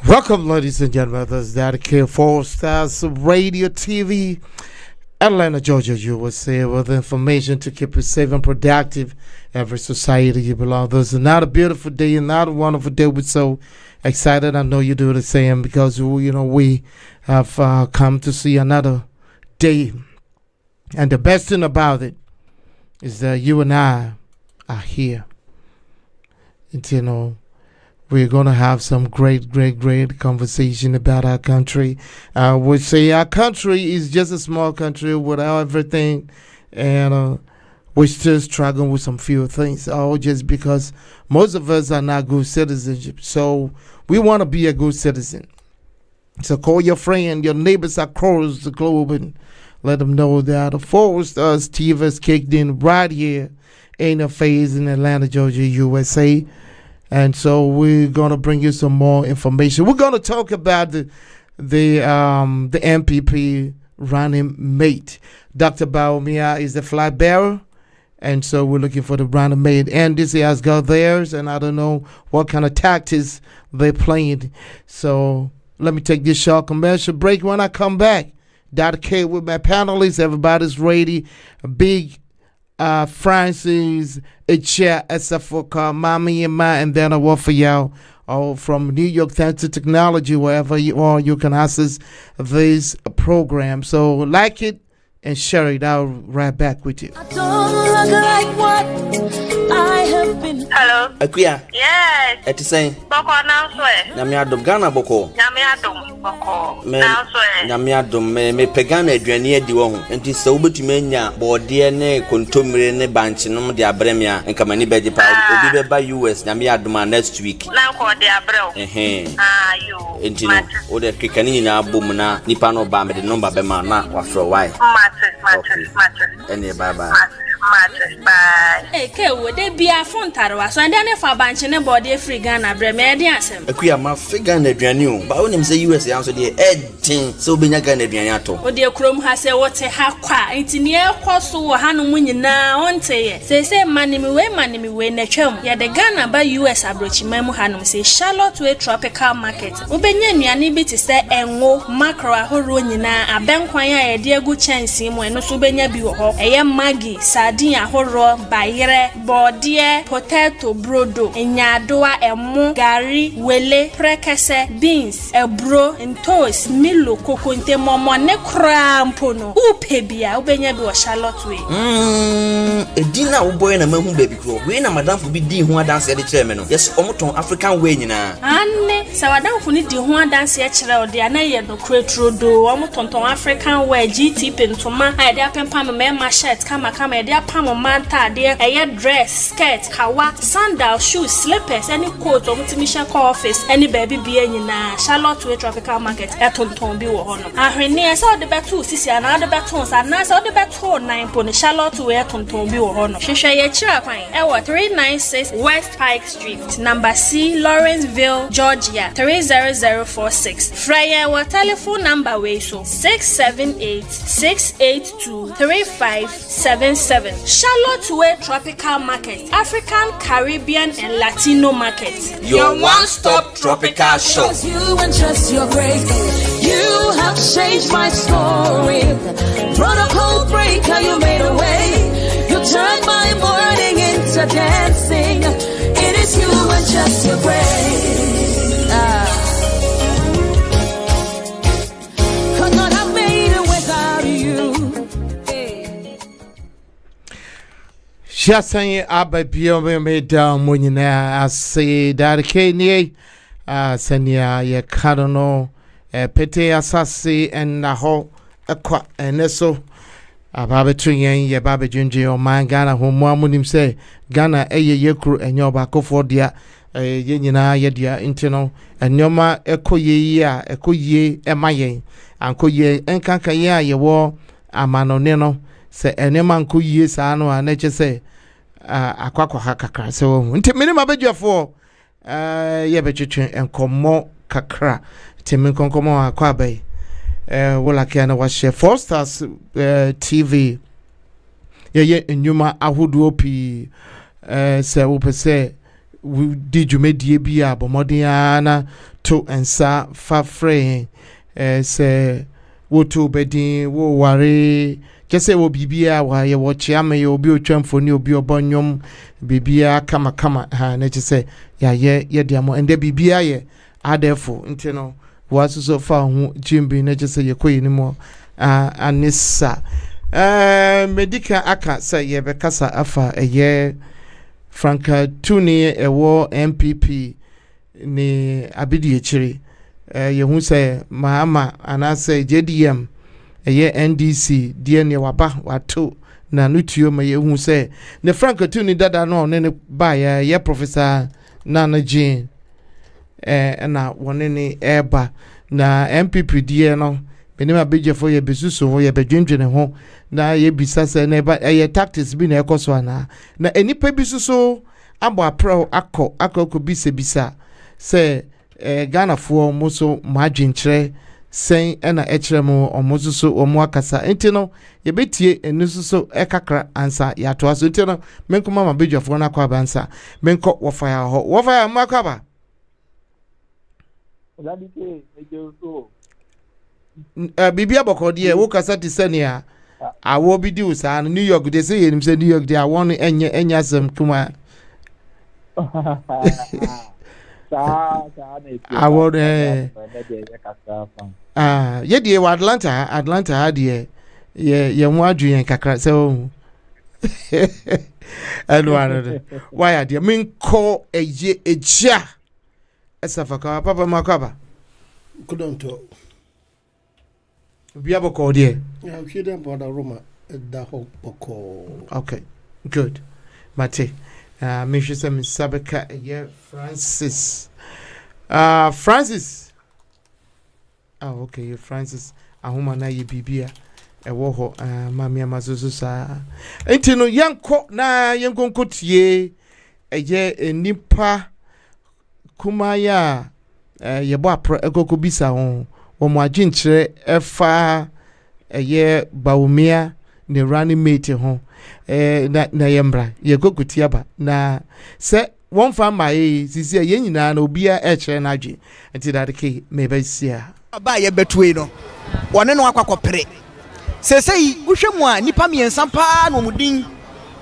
Welcome, ladies and gentlemen. This is Dady 4 Stars Radio TV, Atlanta, Georgia, USA, with information to keep you safe and productive. Every society you belong. This is not a beautiful day and not a wonderful day. We're so excited. I know you do the same because we have come to see another day. And the best thing about it is that you and I are here. And, we're going to have some great conversation about our country. We say our country is just a small country without everything, and we're still struggling with some few things, all just because most of us are not good citizens. So we want to be a good citizen. So call your friend, your neighbors across the globe, and let them know that the Four Stars TV is kicked in right here in a phase in Atlanta, Georgia, USA. And so we're gonna bring you some more information. We're gonna talk about the NPP running mate. Dr. Baumia is the flag bearer, and so we're looking for the running mate. And this has got theirs, and I don't know what kind of tactics they're playing. So let me take this short commercial break. When I come back, Dr. K with my panelists. Everybody's ready. Big Francis, a chair, Esafoka, Mami and Ma, and then a word for y'all. Or from New York Thanks to Technology, wherever you are, you can access this program. So like it and share it. I'll right back with you. I don't look like what I have been. Hello. Akuya. Yes. Eti say. Boko now swear. Nyame adom Ghana boko. Nyame adom boko. Now swear. Nyame adom me pegana aduane adi wo ho. Enti se wobetumi anya bode ne kontomire ne banchi no de abrem ya enka mani beje pa obi be ba US nyame adom next week. Na ko de abrem. You. Enti no o de kekani nyina abom na nipa no ba me de number be ma na wa fro why. Matter. Ene bye. Bye. Hey, would they be a phone tarwa? So, and then if I bunch in a body free gun, a bremedian. Akuya ma figure na aduane but when him say US answer the edging so be nya Ghana aduane ato. O de Chrome has say what a hakwa. It's near Koso Hanu Munina on say. Say money me way na chum. Ya the Ghana by US abrochi memu hanum say Charlotte way tropical market. Ubenye nuani bit say enwo macro ahoro nyina abenkwan ya de egu chance mu eno so benya bi wo ho. Eye magi sardine ahoro bayere bode potato brodo enyadoa emu gari wele prekese beans ebro ntos milo kokonte momo ne krampo no upebia ubenya bi wo Charlotte way edina wo boy na mahu baby kro we na madam fo bi di ho adanse de kire me no yes omoton African way nyina anne sawadam fo ni di ho adanse e kire o de anaye no kretrodo omotonton African way GT pentoma ade apempa me ma shirt kama ade apam manta ade eye dress skirt kawa sandal shoes slippers any coat omutimi she call office any baby bia nyina Charlotte way tropical market etonton bi wo hono ahwene e se ode beto sisi ana ode beto sa na se ode beto 9 po ni Charlotte way etonton bi wo hono hwehwe ye kira kwan e wo 396 West Pike Street number C Lawrenceville Georgia 30046 Fryer wa telephone number way so 678-682-3577 Charlotte way tropical market African Caribbean and Latino market your one-stop tropical shop. You and just your grace you have changed my story protocol breaker you made a way you turned my morning into dancing it is you and just your grace could not have made it without you. Shasan ababio me down when I say that Kenya senia ye kadono pete asasi and na ho akwa eneso ababetun yen ye babejunje o man Ghana ho mo amunim say Ghana eye yekru enyo ba kofo dia ye nyina ye dia intino enyoma ekoye a ekoye emayen ankoye enkanka ye a ye wo amanone no se enema nko yie saa no a na che se akwakwa ha kakra se wo nti mene mabadwafo ye betwetwe enkomo kakra timi konkomo akwa bai wala kana wa share 4 Stars TV ye enyuma ahodo pi se wo pese di dwumadie bi a bomodin na to ensa fa free se wo to bedin wo ware kese wo bibia wa ye wo chiame ye obi otwamfoni obi obonyom bibia kama ha na kese ya ye diamo ende bibia ye adefo ntino wasuso fa hu jimbi na kese ye koyi ni mo anissa medica aka say ye be kasa afa eye Franka Tuni ewo NPP ni abidi echiri ye hu say mahama anase JDM eye NDC die ne waba wato na nutuo ma ye hu say ne Franka Tuni dada no ne ba ye professor Nana Jean na woni ni eba na NPP die no benim abejefo ye besusu ye bedwendwene ho na ye bisase na eba ye tactics bi na ekoso ana na enipa bisusu abo apro akọ bisa se Ghana fo moso madwenkyere sen na ekyeremu omosusu omo akasa entino ye betie enususu ekakra ansa ya to aso entino menkoma mabejefo na kwa bansa menko wofaya makaba bibia bokodi wo kasa ti senia awo bi di usa New York they say him say New York they want enya sem kuma awo ye die wa Atlanta ha die ye mu adwen kakra so anware why adie min ko eja esafaka papa makaba kudonto Biaboko dear. Yeah, I'm sure about the Roma da boko. Okay, good. Mate. Misha Sabeka Francis. Francis. Oh, okay, Francis. Ahuma na ye bibia. Ewoho mamia mazuzu sa. Enti no yanko na yanko nkotie eye nipa kumaya yebo apro ekoko bisa ho. Omo aginchire efa eye baumia ne running mate ho na yembra ye kokutiaba na se won fa mai sisi ye nyina na obia e kire na adwe enti dadeke mebasia ba ye betue no wone no akwakopere sesei wohwemu a nipa miensa pa no mudin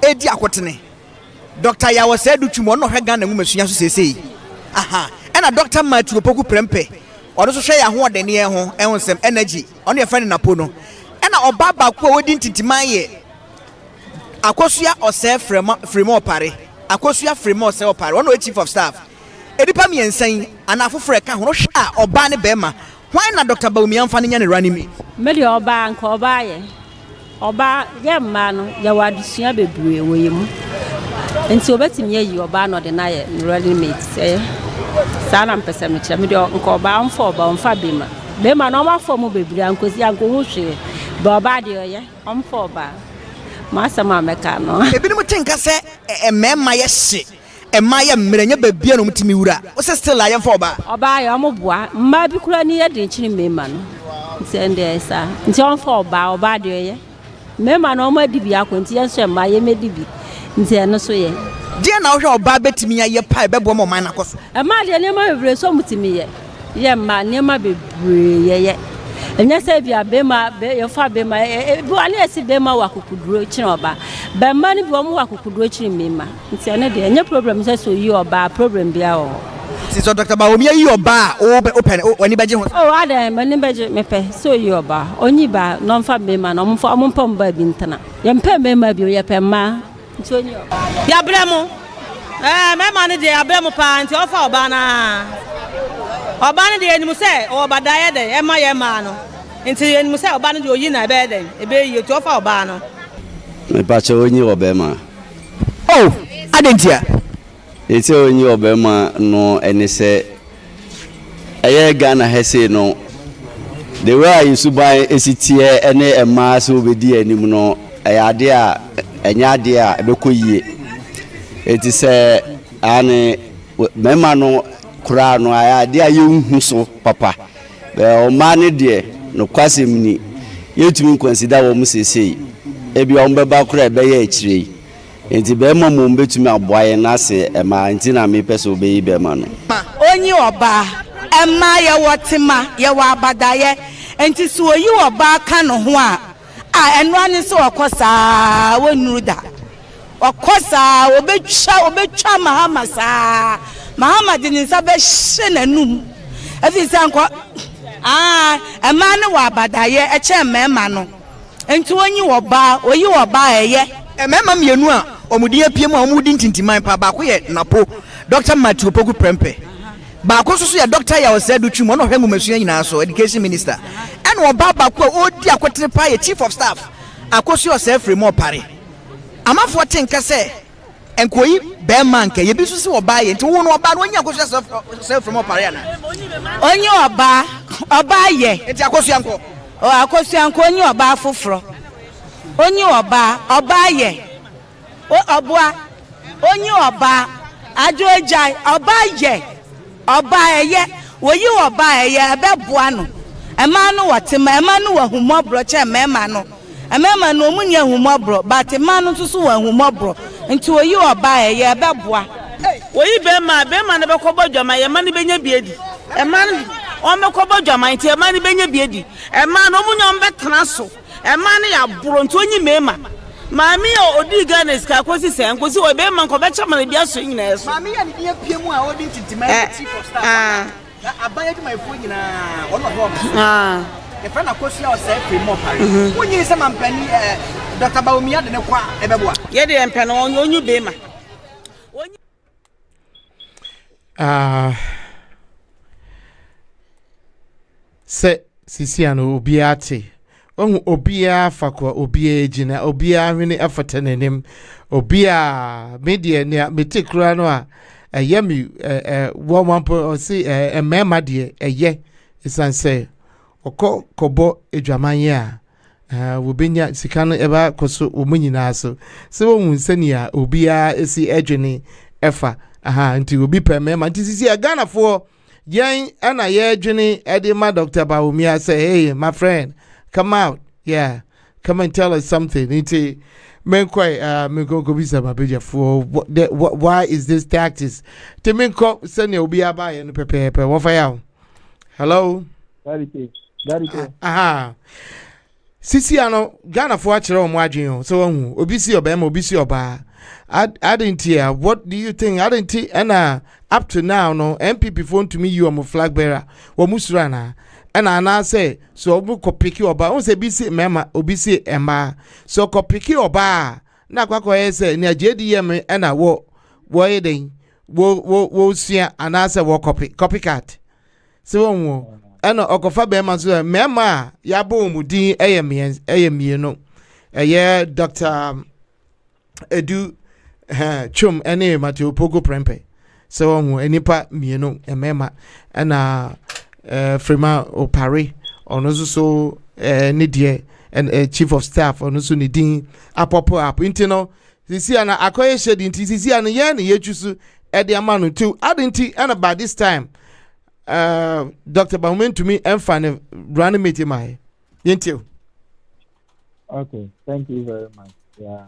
edi akotene Dr. Yawo Sedu Twumo no hwe Ghana ngumasua so sesei aha ena Dr. Matthew Opoku Prempe odo so hwe ya ho odene ye ho ehonsem energy ono ye friend napo no ena obaba ko wodi ntintiman ye akosua ose fremo opare akosua fremo ose opare ono chief of staff edipa miensan ana afoforo ka ho hwe a oba ne bema why na Dr. Baumia mfa nya ne running me meli oba nka oba ye oba ye ma no ya wadusua bebre wo ye mu enti obetimi ye oba no de na ye running mate sana mpesa mecha me de nka oba mfa oba mfa bema no ma fo mu bebre ankosi anko hu hwe ba oba de ye mfa oba ma sama meka no ebinim tinka se emema ye hye ema ye mmerenya babia no mutimi wura wo se still aye mfa oba ye omoboa mma bi kura ni ye de nchini mema no nsende esa nti mfa oba de ye mema no ma dibi akonti ye so ema ye medibi nti eno so ye dia na wo hwe oba betimi ye pa bebo mo man nakoso ema de ne ma bebre so mutimi ye ma ne ma bebre ye enya se bia bema be yo fa bema bu ani esi bema wakukuduro chiri oba be ma ni bi omo wakukuduro chiri mema nti ene de enya problem se so yi oba problem bia o si so Dr. Baumia yi oba o open oni beje ho o ada mani beje mepe so yi oba onyi ba no fa bema no mo mpom ba bi ntana ye mpe mema bi o ye pe ma nti onyi oba ya bremo mema ni de ya bremo pa nti o fa oba na Obane de enimu se oba daye de ema ye ma no nti enimu se obane de oyi na be de ebe yi to fa oba no me pa che onyi oba ma oh adentia eti onyi oba ma no eni se eye Ghana hese no the way you subai esitie ene ema so obedi enimu no ade a enya ade a ebekọ yie eti se ane mema no kura no ade a yehu so papa o ma ne de no kwasem ni yetumi consider wo musese ebi o mbeba kura ebe ye akire enti be ma mo mbetumi aboaye na se ma enti na me pese obeyi be ma no onyi oba ema ye wotima ye wa abadaye enti so oyi oba ka no ho a eno ani so okosa wonuru da okosa obetwa mahama sa mahama de nsa be hye nanum afi sanko ema ne wa abadaye eche mema no enti onyi oyi oba eye mema mienu a omudi apiem a omudi ntintiman pa ba ko ye napo Dr. Matthew Poku Prempe ba ko so ya Dr. ya osedu twum no hwemu masua nyina so education minister ene oba ba ko odi akotere pa ye chief of staff akoso osefre mo pare amafo tenka se enkoyi be man ke ye bisu se oba ye nti wo no oba no nya akoso osefre mo pare ana onye oba ye enti akoso anko akoso anko onye oba afoforo onye oba ye obua onye oba ajoja oba ye oba eye woyi oba eye ebeboa no ema no watema ema no wahumobro che mema no omunye humobro but ema no so wahumobro nti woyi oba eye ebeboa woyi be ma ne bekobo dwama ye ma ne benya biedi ema no o mekobo dwama nti ema ne benya biedi ema no omunye ombetena so ema ne ya buro nti onyi mema Mami odi Ghana ska kosi se nkosi we be man ko be chama na bia so nyina yeso mami ya ne bia piemu a odi ntintima chief of staff abaya di my phone nyina ono ho e fa na kosi a o se free mo pare wonyi se mampani Dr. Baumia de ne kwa ebeboa ye de empe no onyu be ma se sisiano obiate obia fakwa obia ejina obia hwene afatenenem obia media ne metikura no a yemi womampo si emema de eye isanse kobo edwamanye a wobenya sika no eba koso omunyina so se wohun sania obia esi edwene efa nti obi pemema nti sisi Ghana for yen ana ye edwene edema Dr. Baumia say hey my friend come out, yeah. Come and tell us something. Into menkwai me go bisa mabeja for why is this tactics? To menko send you be abai and pepe. What for you? Hello. Dady. Sisi ano Ghana for achiro omwadwen so obisi oba. I didn't hear. What do you think? I didn't and up to now no NPP phone to me you am a flag bearer. Wa musurana. And I say, so we could pick you about. On say, BC Mama, OBC Emma. So could pick you about. Na kwa say, near JDM and I wo ding. Wo see an answer wo copycat. So, and Okofa Bema, so Mama, Yabo Mudi, AME, no. A year, Dr. Edu Chum, any Matthew Poku Prempe. So, any me, no, a Mema, and Frema Opare on so Nidia and chief of staff on also Nidin apopo up intino sisi ana akoye shed inti sisi ana ye na yechusu e de amanu too adinti and about this time Dr. Baumen to me and fan running meeting my yentio. Okay, thank you very much. Yeah,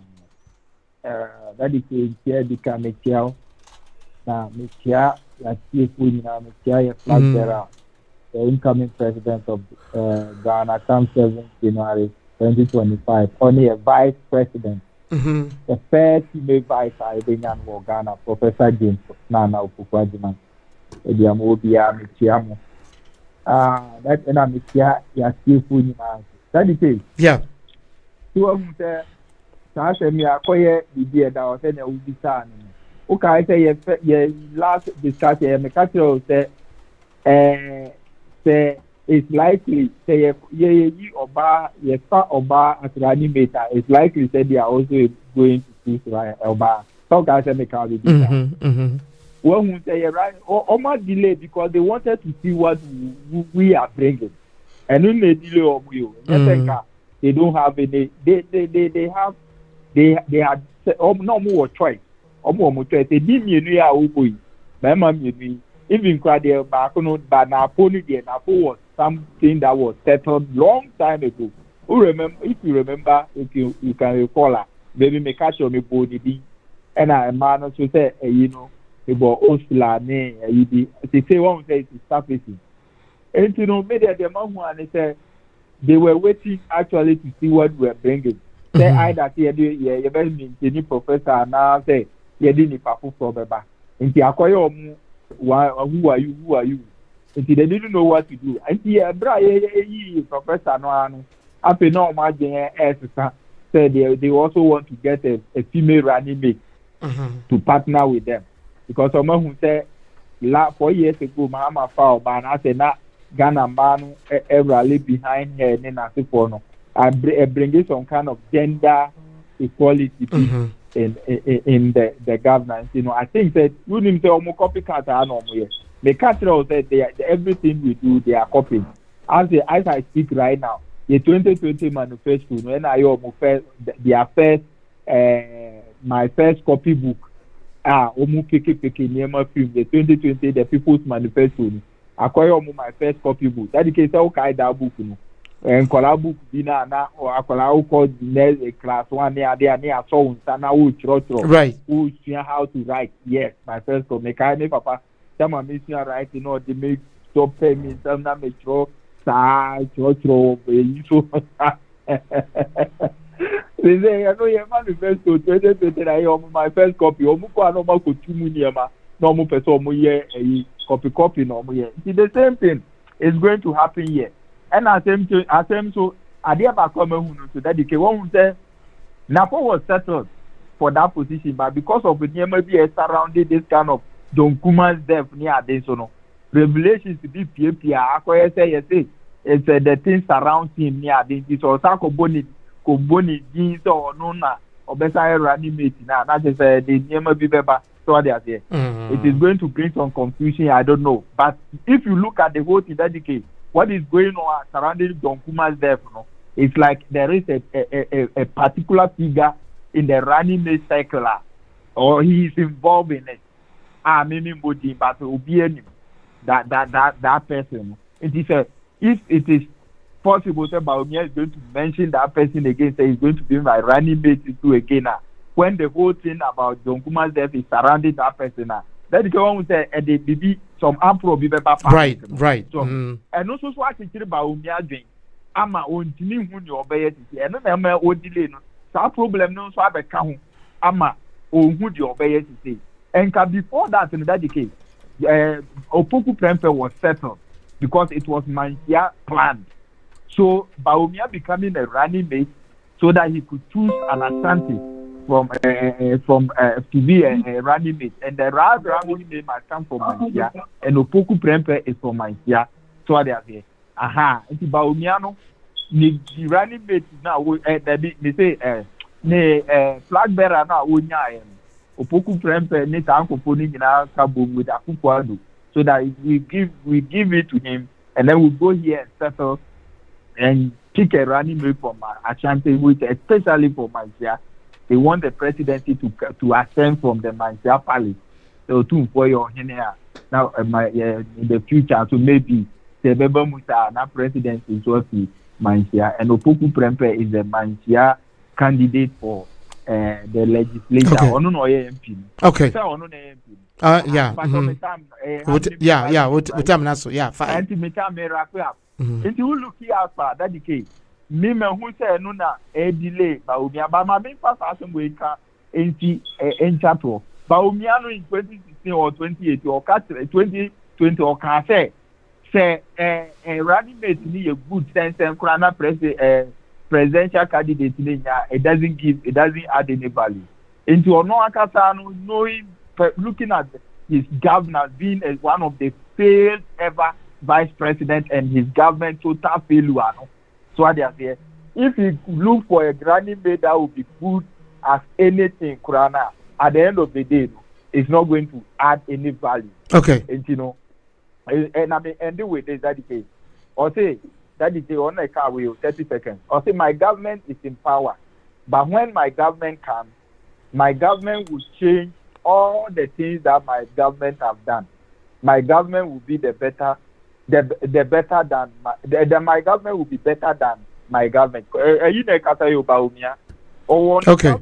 that is here the committee na metia ya chifu na metia ya flag bearer. The incoming president of Ghana comes 7th January 2025. Only a vice president. The first female vice Iberian for Ghana, Professor James Nana Opukwajiman. That's an amicia, that is it. Yeah. Two of them say, me acquire the dear that was in a Ubisan. Okay, I say, your last discussion, my catcher say it's likely say ye oba ye fa oba as an animator it's likely say they are also going to choose oba so guys say make out well who say right or might delay because they wanted to see what we are bringing and when they delay or we they don't have any. They had no more choice. More choice. They didn't even crowd there back on but now pony there was something that was settled long time ago. Who remember if you remember you can recall her, maybe me catch on me body and I man also say you know about Osla name they say one say it's surfacing. And you know maybe the man who say they were waiting actually to see what we were bringing. Say either you better mean any professor now say you didn't papu for beba. And the who are you? And they didn't know what to do. And the professor no after no imagine said they also want to get a female running mate to partner with them. Because someone who said 4 years ago, Mama found ban I said not Ghana man rally behind her and I bring some kind of gender equality in the governance. You know, I think that you need to almost copycat are the country said everything we do they are copying. As I speak right now, the 2020 manifesto, when I almost their first my first copy book, almost near my film, the 2020 the People's Manifesto. I acquire my first copy book. That is okay that book, you know. And collab book dinner na or collab called class 1 near there so right who how to write. Yes, my first copy. Make papa some are missing right, you know, they make stop payment, some na make so they say I know your manifesto 2020 my first copy no person copy no more. See the same thing is going to happen here. And as so idea back come so that the one say Napo was settled for that position, but because of the maybe surrounding this kind of Don Kuma's death near this no revelations to be PPA say it's the things surround him near this or Sako Boni jeans or Nona or better running mate now. That is the name be better. So they are there. It is going to bring some confusion. I don't know, but if you look at the whole thing, that case, what is going on surrounding Don Kuma's death, it's like there is a particular figure in the running mate cycle, or he is involved in it. Maybe body, but will be any that person. It is if it is possible, that Baumia is going to mention that person again, say he's going to be my running mate too again. When the whole thing about Don Kuma's death is surrounding that person, that is the one who say they be some apro be better. Right. So and also so I think about Umia ama on timi hu ni obeye titi eno na ma o delay no sa problem no so abeka hu ama o hu di obeye titi and before that in that case Opoku Prempeh was settled because it was Mansia planned. So Baumia becoming a running mate so that he could choose an Ashanti from to be a running mate, and the running mate might come from Mansia, and Opoku Prempeh is from Mansia. So they are there. It's Baumiano. The running mate now. They say flag bearer now. Opoku Prempeh needs uncle putting in our kabum with Akukwado, so that we give it to him, and then we go here and settle and pick a running mate from Ashanti, especially for Mansia. They want the presidency to ascend from the Mansia Palace. So to for your here now in the future, so maybe the Beba Musa now presidency is also Mansia, and Opoku Prempeh is the Mansia candidate for the legislature. Okay. MP. Okay. So yeah. With time now, so yeah. Fine. If you look here after that decay, me who say no na delay, but my main first action we can in chapter. Baumiano in 2016 or 2018 or 2020 or can say running mate need a good sense and Kurana presidential candidate it doesn't add any value. Into no akasano knowing looking at his governor being one of the failed ever vice president and his government total failure. So they are there. If you look for a running mate that will be good as anything, Kurana, at the end of the day, it's not going to add any value. Okay. And you know, and I mean, ending with this, that case. Or say, that is the only car will 30 seconds. Or say my government is in power, but when my government comes, my government will change all the things that my government have done. My government will be the better than my government will be better than my government. You know, okay,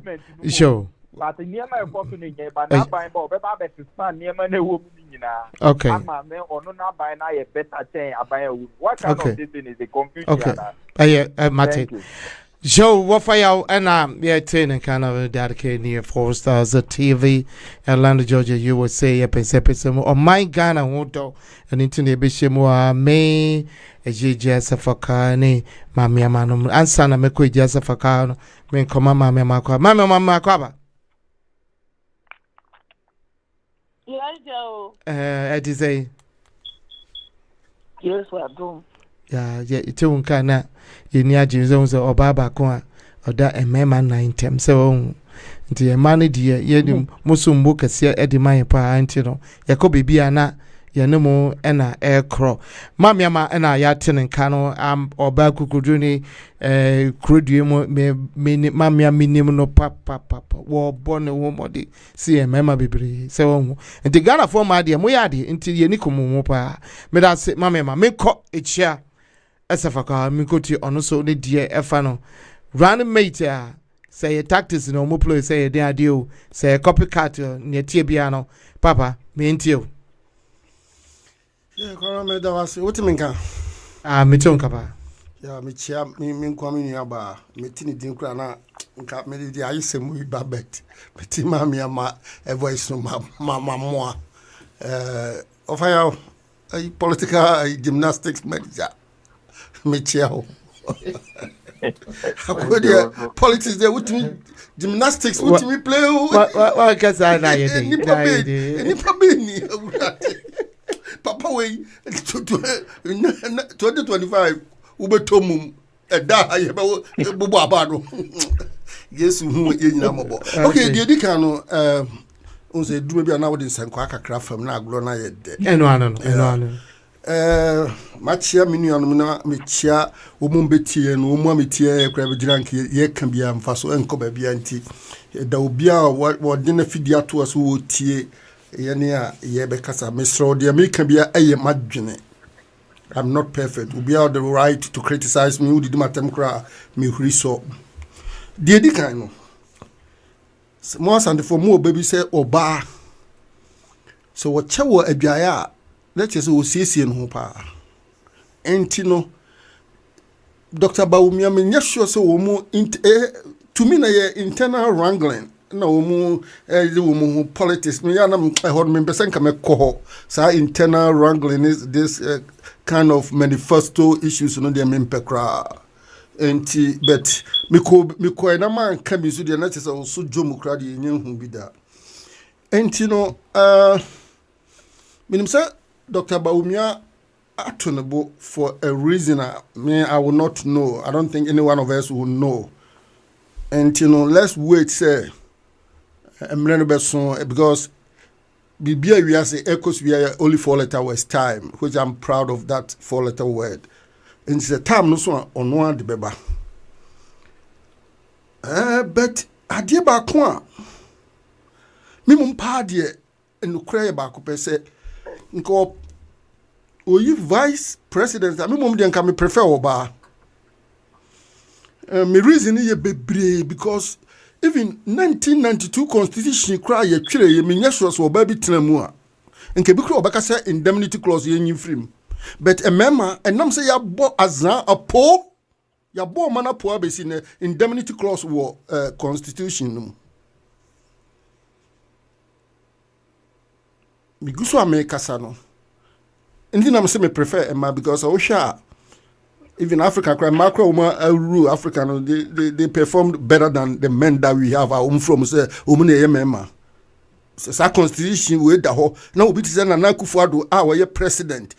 sure. But the near my company, but not buying Bob, but near my woman. Okay. I'm a man or not buying a better thing. I buy a what kind of this thing is a computer? Okay. Martin. Joe, what for you? And yeah, 10 and kind of dedicated near 4 stars at TV, Atlanta, Georgia, USA, Episode or my Ghana, Woto, and Internet Bishimua, May, a Jasafakani, Mamma Manum, and Sana Mekui Jasafakano, Min Koma Mamma Makwaba. Yes, Joe. I say, yes, what do? Yeah, it's un kana. You near Jim's or Baba Kwa or that a man 9 times. So, the money dear, ye Musum book as here at the my parentino. Yakobi Biana, Yanemo, and a air crow. Mamma and I yatin and cano, or Bakukuduni, crudium, mamma minimum no papa, war born a woman, see a mamma baby. So, and the Ghana for my dear Moyadi until Yanikomo mopa. May I say, Mamma, make cop a chair. Esafaka mikoti ono so ne die efano random mate say tactics no mo play say dey adio say copycat ne tie bia no papa me ntio kono me da wase wotiminka me tonka pa me chia me nkwa me nua ba me tini din kura na nka me di ayisemu babet me ti ma me ama a voice no ma mo ofaya political gymnastics manager Michelle. Politics there with me, gymnastics with me play. What can I Papa way 2025 ube tomum da bubu abado. Yes, who yina mobo. Okay, the edika no unse duma bia na wodi nsankwa kakra fam na aglo na ye de. Eno. Machia minuanum na mechia omumbetie no omuametie ekra begiranke ye ka bia mfaso enko ba bia nti da obia wode na fidia to aso wotie ye ne a ye be kasa mesro de America bia eye madwene. I'm not perfect. Obia the right to criticize me udi matem kra me huri so de edikan no mo asande for mo baby say oba so what chewo adwaya let us see no pa entino Dr. Baumia me nyasho so wo mu to me na ye internal wrangling na wo mu wo mu politics me ya na ho me pesen ka me ko sa internal wrangling is this kind of manifesto issues no dey me pekra enti but me ko na man ka mi so dey na tese so jomu kra dey nyen bi da entino minim say Dr. Baumia atonable for a reason I will not know. I don't think any one of us will know. And let's wait say because Bibia we say echoes we are only 4-letter words time, which I'm proud of that 4-letter word. And it's a time no so on one the beba. But adie ba ko me mum pa de en ukra ba ko pese nko oyi vice president I mum de nka me prefer oba me reason ye bebre because even 1992 constitution cry ye twere ye menya sure so oba bi tenamu a nke bi kra obaka say indemnity clause ye nyimfrim but a mema enam say ya bo azan apo ya bo mana po abesi ne indemnity clause wo constitution no mi guso America sano ndi na me prefer Emma because even Africa crime macro rule Africa no, they performed better than the men that we have from say Emma sa constitution we da ho na obi tse na Akufo-Addo we president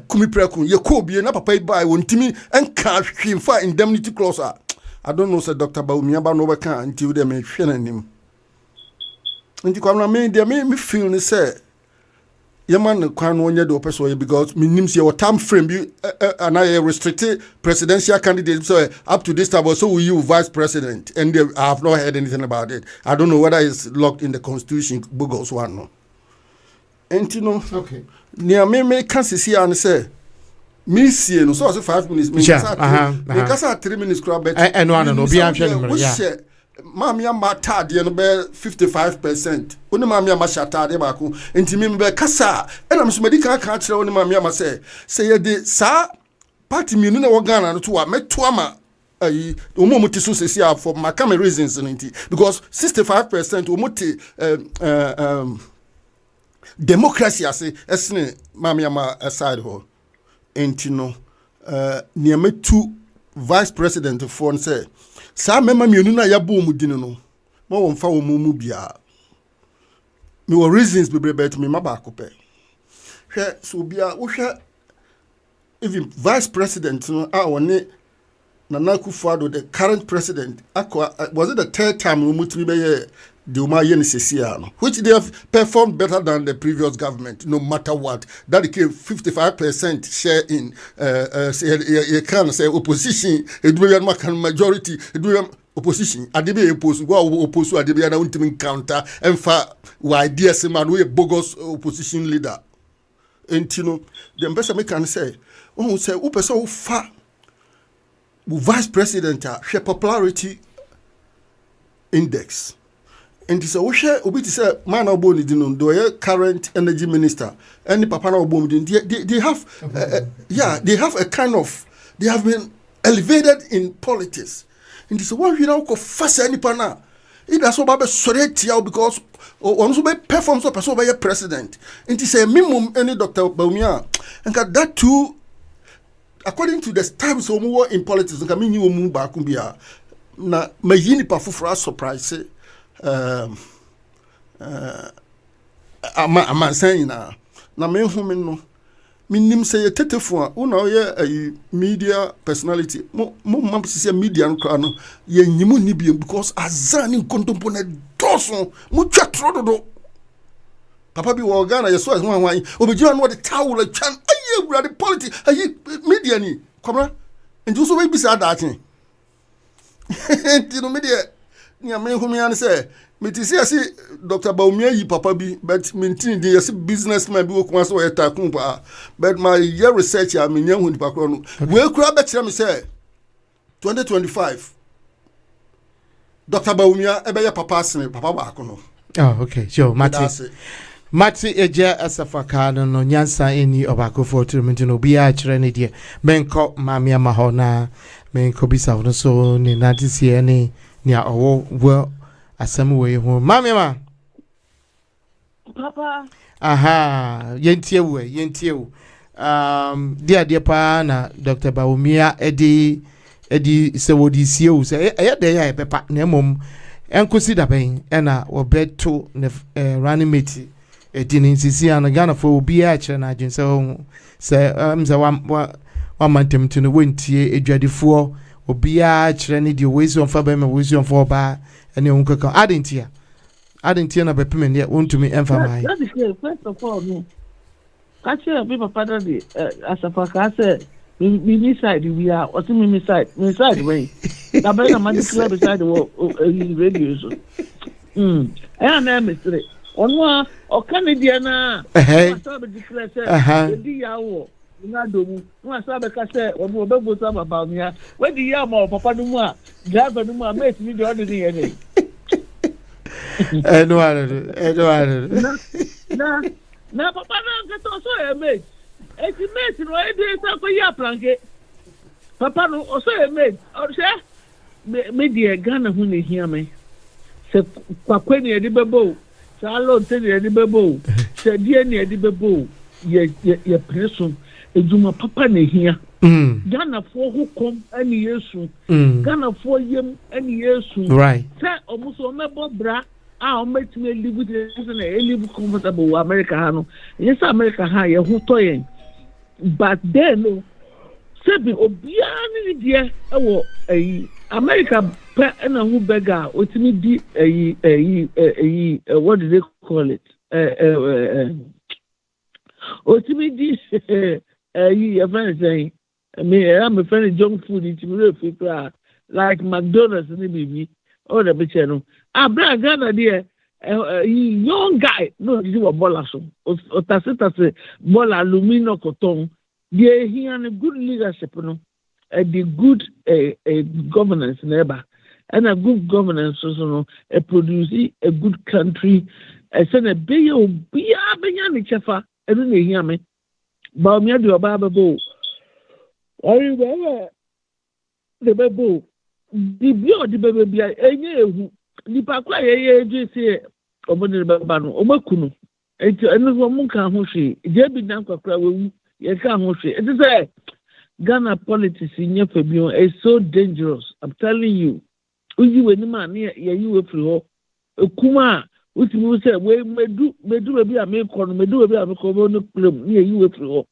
kumi preku ye ko bie na papa ibai wontimi enka hwemfa indemnity clause I don't know say Dr. Baumia ba no be kan until them hwe nanim nti kwamna me dia me feel ni say Yaman kwan onye do person because minim see your time frame be and I restricted presidential candidate so up to this time so will you vice president and I have not heard anything about it. I don't know whether it's locked in the constitution bugos one no. And you know okay. Near me can see and say me see no so 5 minutes me kasa 3 minutes crowd bet and one no be am yeah. Mamia mata de no be 55%. Oni mamia ma shata de ba ko. Enti me be kasa. E na me medical kan kire oni mamia ma say ye de sa party mi no wo Ghana no to wa meto ama ayi omo muti so sesi for makame reasons nti because 65% omo ti democracy ase esne mamia ma aside ho. Enti no ne metu vice president for say sa mema mienu na yabo mu dinu no ma won fa wo mu bia me were reasons bebrebe me maba akopɛ hwɛ so bia wo hwɛ even vice president no a woni Nana Akufo-Addo the current president was it the third time we mutri be the Uma Yen Sesia, which they have performed better than the previous government, no matter what. That became 55% share in you can say opposition, it will be majority, it will be opposition. Adibe oppose, go oppose Adibe na ultimate counter, and for why DS man we bogus opposition leader. And you know, the ambassador can say, oh say, who fa vice president share popularity index. And it's a washer, Obi say, man or bone didn't do current energy minister, any papa or bone they have, they have a kind of, they have been elevated in politics. And it's a one you know, fast any pana. It has about sorry because on so perform so person by president. And it's a minimum any Dr. Baumia. And that too, according to the times of war in politics, I mean you move back na mayini pa fufura surprise ama saying na me hu no minim say tetefo a una ye media personality mo mam say media no ye nyimu ni bi because azani contemporary doso mo twa trododo papa bi wo Ghana ye so as wan obejira no the towel twan aye wura the politics aye media ni kwabra nti so we bi sa dachen you know media ni ame hu me an say me ti see Dr. Baumia yi papa bi but maintain the businessman bi wo kuma so eta kun pa but my year research I me hu ni pa kro no we kura be kire me say 2025 Dr. Baumia e be ya papa asene papa ba ko no oh okay sure Mati eja asafaka no nyansa eni obako for treatment no bia kire ne de menko mamia ma ho na menko bisa no so ni natisi eni ni owo wo asem we ho mamia ma Papa aha yentie wo dia pa na Dr. Baumia edi se wodi sie wo se de ya pepa na mom enkosi da ben na obeto running mate edini sisi ana Ghana for obi a kire na agin se wa mantem to no wentie edwadefo obi a kire ne de wezi on fa ba me wezi on for ba ene on kaka adentia na bepeme ne wontumi emfa mai that is first of all me catch me papa that asafaka say me side we are what me side way na be na man clear beside the radio so na mystery onwa o Canadian na so be declare say di yawo na domu nwa so be ka say onu obego so baba mi a we di ya ma papa no mu a driver no mu a mate mi de order ni ye na papa na ka to so e mate e ti mate no e dey so ko ya planke papa no o so e mate o se me di Ghana hu ne hia me se kwakwe ni e di bebo Salo teni edi bebo, se die ni edi bebo, ye preso, eduma papa ne hia. Ghana fo hukom ani Yesu. Ghana fo yem ani Yesu. Right. Se omuso mebo bra, ometime live the live comfortable with America hano. Yes, America ha ye hu to yen. But then no, se bi obia ni die ewo America and a who beggar, what me di what do they call it? otimi di your friend saying I'm a friend junk food into like McDonald's and baby or the channel. Abra Ghana dear young guy no you were bola so or tacit bola alumino cotton. They he and a good leadership no the good governance neighbor and a good governance so produce a good country send a big be a chefa and then they hear me but me do about bo the baby the beauty baby be a nipa kwa ye say obone baba no omakunu enti eno so mun kan ho hwe je bi dan kwakra wewu ye kan ho hwe enti say Ghana politics in your family is so dangerous. I'm telling you. Uji we ni man ye you free ho. Kuma uti mu say we medu be a me kono medu be a me kono no problem ni you free ho.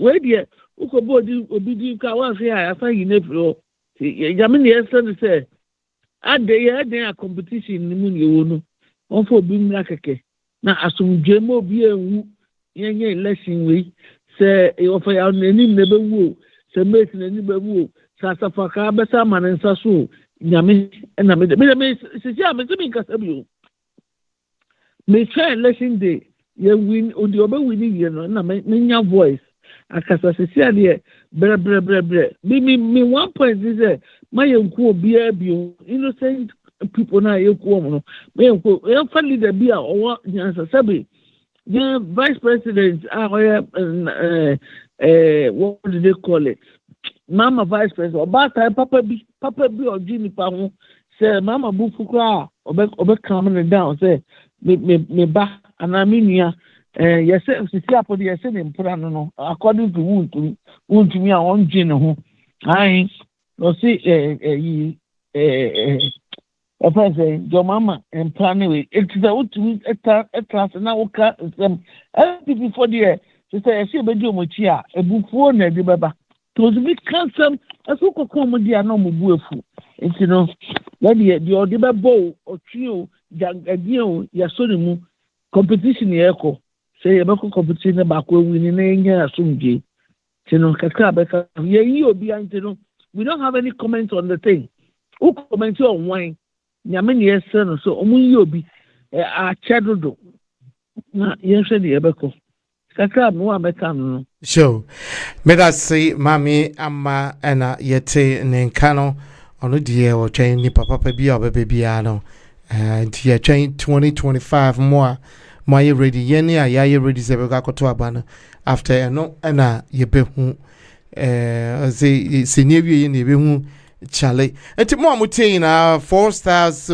We dey ukobo di obidi ka wan say I afa yi na free ho. Ya me ne say ade a competition ni mu ni wo no. On for bi mra keke. Na asumdwe mo bi enwu yenye election we say offer ya nani nebe wo say mate nani be wo sasafaka be sa manensa so nyame na me sisi a me timi kasa bi o me try election day ye win odi oba win ye no na me nya voice akasa sisi a de bre me one point is my yenku obi a bi o innocent people na yenku mo no me yenku e fa leader bi a owo nyansa sabe the vice president, what do they call it? Mama vice president, about time Papa B or Jimmy Pahon, say Mama Bufukra, obe coming down, say me ba, and I mean, yes, see up with the same plan, according to wound to me on Gino. I no see your mama and planning it's a class and now NPP for the year. She said, I see a bedroom with chia, a book for Neddy Baba. To the big cancer, as who could come with the normal boofu. And you know, the Odiba bow or trio, Gagio, Yasonimu, competition echo. Say a local competition about winning a Sumji. You know, Kakabeka, you'll be anti. We don't have any comments on the thing. Who comments on wine? Nyame ye sen so omun yi obi a chedodo na yen hwe de ebeko kakra no ameka no sure me that say mami ama na yete ne nka no ono de o twen ni papa bi obebe bia no nti ye twen 2025 mo ye ready ye ni ya ye ready se be akoto aba no after no na ye be hu say senior ye ni be hu Charlie. And tomorrow mutin 4 Stars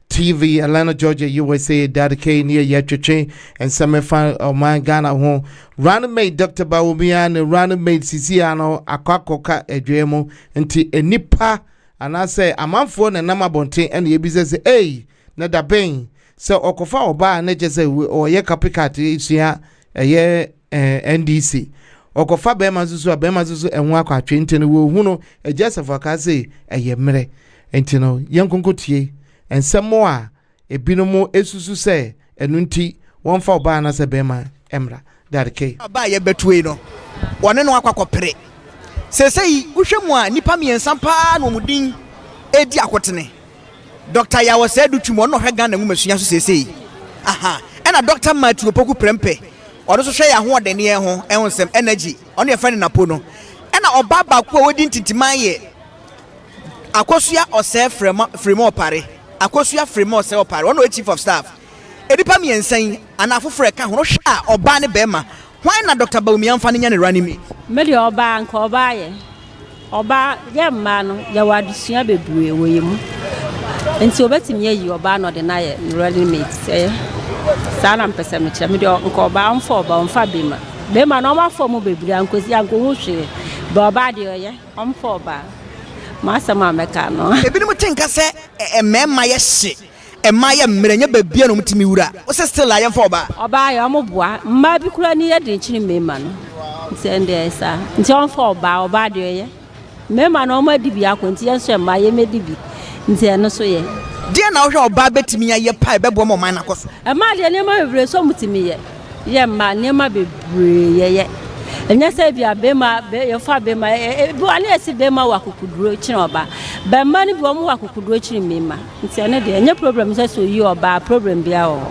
TV, Atlanta, Georgia, USA, Dady near Yachache, and semi-final of my Ghana home. Running mate Dr. Bawumian, running mate Sisiano, Akwakoka, Edremo, and Nipa, and I say, I'm on phone and Nama Bonte, and the business, hey, Nada Bain. So Okofa Oba, and just say, or Yakapikati, Sia, a year NDC. Okofa bemazuzu enwa kwa twente wo hunu ejesafa ka say eyemre entino yankonkotie ensemo a ebinom esusu say enunti wonfa oba na se bema emra Dady oba ye betue no wone no akwakopere sesei uhwemu a nipa miensa pa no mudin edi akotene Dr. Yawo Sedu Twumo no hwe Ghana ngumasua so sesei aha ena Dr. Matthew Opoku Prempe or so share ho de ne ho ehonsem energy on your friend napo no na obaba ko wodi ntintiman ye akosua ose fremo pare akosua fremo ose opare one chief of staff edipa miensan ana afofre ka ho hwa oba ne bema hwan na Dr. Bawumia mfa ne nya ne running me de oba nka oba ye ma no ya wadusua bebree woyemu enti obetimi yi oba no de na ye running mate sana mpesa mecha me de nka oba mfa bema no ma fo mo bebree ankosi anko ho hwe ba oba de ye omfo oba ma sama meka no ebi mu tinka se emema ye hye ema ye mmerenya babia no mutimi wura o se still aye mfa oba ye omoboa mma bi kura ni ye de nchini mema no ntende esa nti omfo oba de ye mema no ma dibi akonti ye so ma ye medibi nti eno so ye dia na wo hwe oba betimi ye pa bebo mo man na koso ema de ne ma bebree so mutimi ye ye ma nema bebre ye enya say bia bema ye fa bema bu ani esi bema wa kokuduro chine oba bema ni bi omo wa kokuduro chine mema nti ene de enya problem say so yi oba problem bia o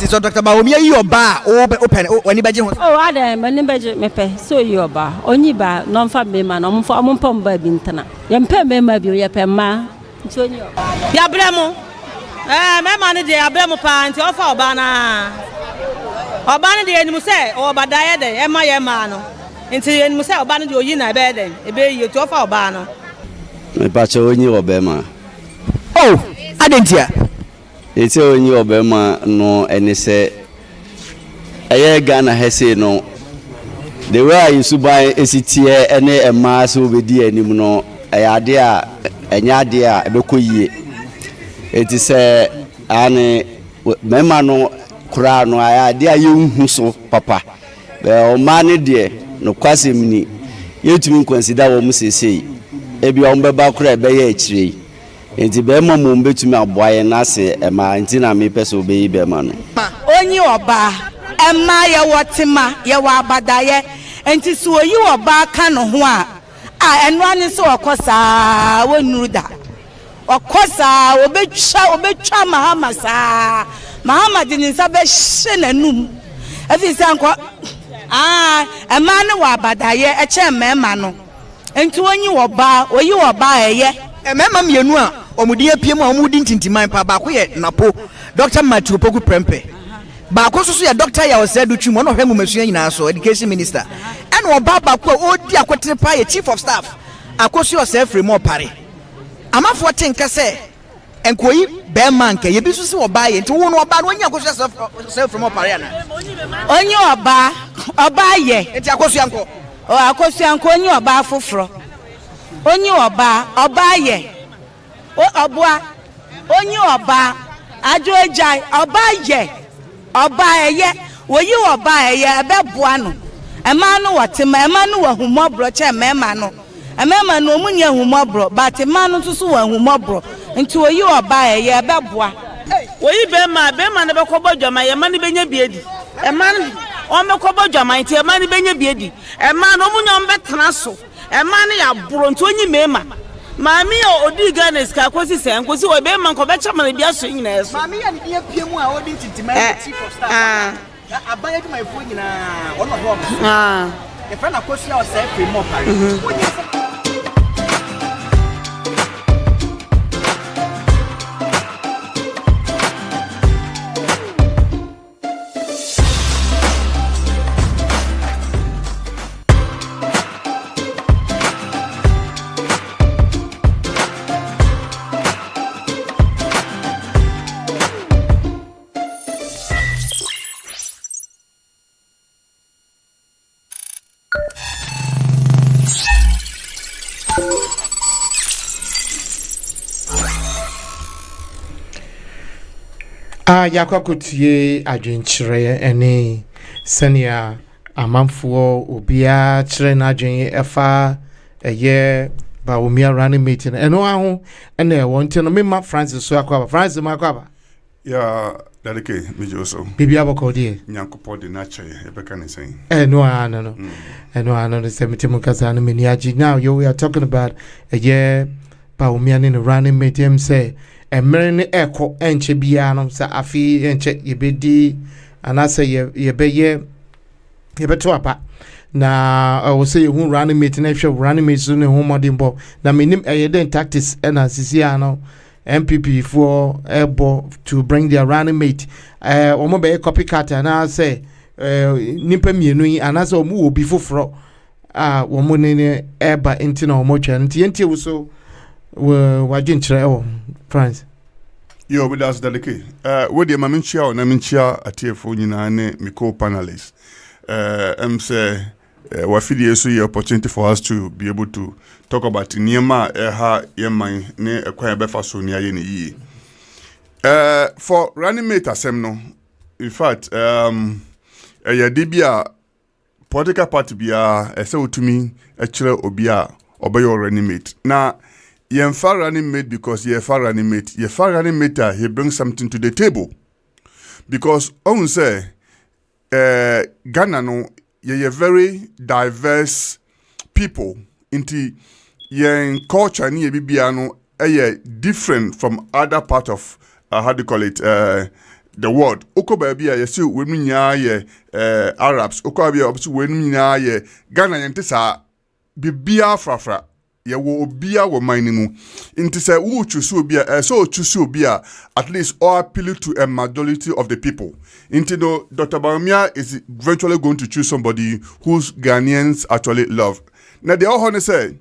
so Dr. Baomia yi oba o open oni beje ho oh ada mani beje mepe so yi oba onyi ba no mfa bema no mfa ompom ba bi ntana ye mpe bema bi ye pe ma nti onyi oba ya bremo mema ni de ya bremo pa nti ofa oba na oba ni de enimu se oba daye de ema ye ma no nti enimu se oba ni de oyi na be de ebe yi to ofa oba no me pa che onyi oba ma oh adentia eti onyi oba ma no eni se eye Ghana hese no the way you subai esitie ene ema so obedi anim no ayade a enya ade a ebekoyie eti se ane mema no kura no ayade a yehu so papa o mane de no kwasem ni yetumi consider wo musesei ebi o mbeba kura ebe ye akire enti be mo mbetumi aboaye na se ema enti na me pese obeyi be ma no onyi oba ema ye wotima ye wa abadaye enti so oyi oba ka no ho a eno ani so okosa wonuru da okosa obetwa mahama sa mahama de nsa be hye nanum afi sanko ema ne wa abadaye eche mema no enti onyi oba oyi oba eye mema mienu a omudi apiem a omudi ntintiman pa ba ko ye napo Dr. Matthew Poku Prempe ba ko so ya Dr. ya osedu twum no hwemu masua nyina so education minister ene oba ba ko odi akotere pa ye chief of staff akoso osefre mo pare amafo tenka se enkoyi be man ke ye bisu se oba ye nti wo no oba no onya akoso osefre mo pare ana onyi oba ye nti akoso yanko o akoso yanko onyi oba afoforo onyi oba ye o oboa onyi oba ajo ejai oba ye oba eye woyi oba eye ebeboa no ema no watema ema no wahumobro che mema no emema no omunye humobro but ema no susu wahumobro nti woyi oba eye ebeboa woyi bema ne bekobo dwama ye ma ne benya biedi ema no o mekobo dwama nti ema ne benya biedi ema no omunye ombetena so ema ne ya bro nti onyi mema mami o odi Ghana ska kosi se nkosi o be man ko be chama ne bia so nyina eso mami ya ne bia piemu a odi ntintima chief of staff abanye duma efo nyina ono ho e fa na kosi a o se free mo pare yakwakutie adwenkyerɛ ene senia amanfoɔ obia kyerɛ na adwen ɛfa ɛyɛ Baomia running meeting eno aho ene ɛwɔ nti no mema Francis so akwaba Francis makwaba ya dadeke mejo so bibia bɔkɔdeɛ nyankopɔ de na kyerɛ ebeka ne sɛn eno ano no semitimu kasa no meni agi now we are talking about ɛyɛ Baomia ne running meeting say emere ne eko enche bia no sa afi enche yebedi anase yebeye yebeto apa na I will say you running mate na hwe running mate so ne ho modern bo na menim eyeden tactics na sisi ano NPP for ebo to bring their running mate omo be copycat na say nipa mienu yi anase omo obi foforo omo ne eba enti na omo twa enti enti wo so wajinchire o France yo with us delicate we dey maminchia o na minchia atiefo nyina ne miko panelists say wafidi so your opportunity for us to be able to talk about niema ha yeman ne ekwan befa so ne aye ne yi for running mate asem no in fact yadibia political party bia ese otumi ekire obi a obeyo running mate na Yemfa running mate because Yefa running mate he brings something to the table. Because on say Ghana no ye very diverse people into yen culture ni bibia no different from other part of how do you call it the world. Oko baby ye see we nya ye Arabs. Oko baby obisi we nya ye Ghana yente sa bibia frafra ye wo obia wo mine mu into say who choose obia so choose obia at least all appeal to a majority of the people. Into no Dr. Bawumia is eventually going to choose somebody whose Ghanaians actually love. Now they all honest say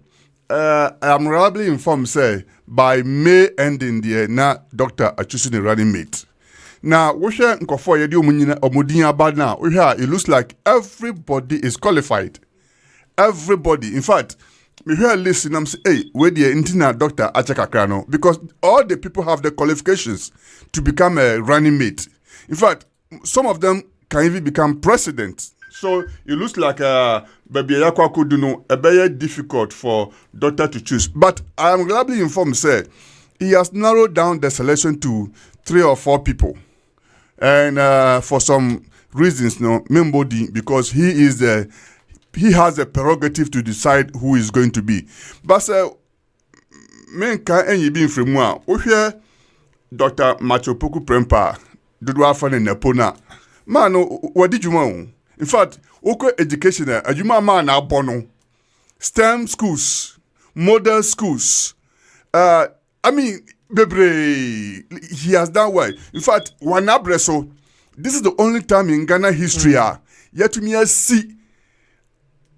I'm reliably informed say by May ending the now Doctor are choosing a running mate. Now we share nkofo yedi omudin abad now. We hear it looks like everybody is qualified. Everybody. In fact, me hear a list and I'm say, hey, where the intina Doctor Achakakrano, because all the people have the qualifications to become a running mate. In fact, some of them can even become president. So it looks like Baby Yakwa could do a very difficult for Doctor to choose. But I am reliably informed, say, he has narrowed down the selection to 3 or 4 people. And for some reasons, no, Membodi, because he has the prerogative to decide who is going to be. But men can any be from one. We hear Dr. Machopoku Prempa, Dudwa Fan Nepona. Man, what did you want? In fact, okay, education, you man now bono. STEM schools, model schools. I mean, Bebre, he has done well. In fact, Wanabreso, this is the only time in Ghana history yet to me see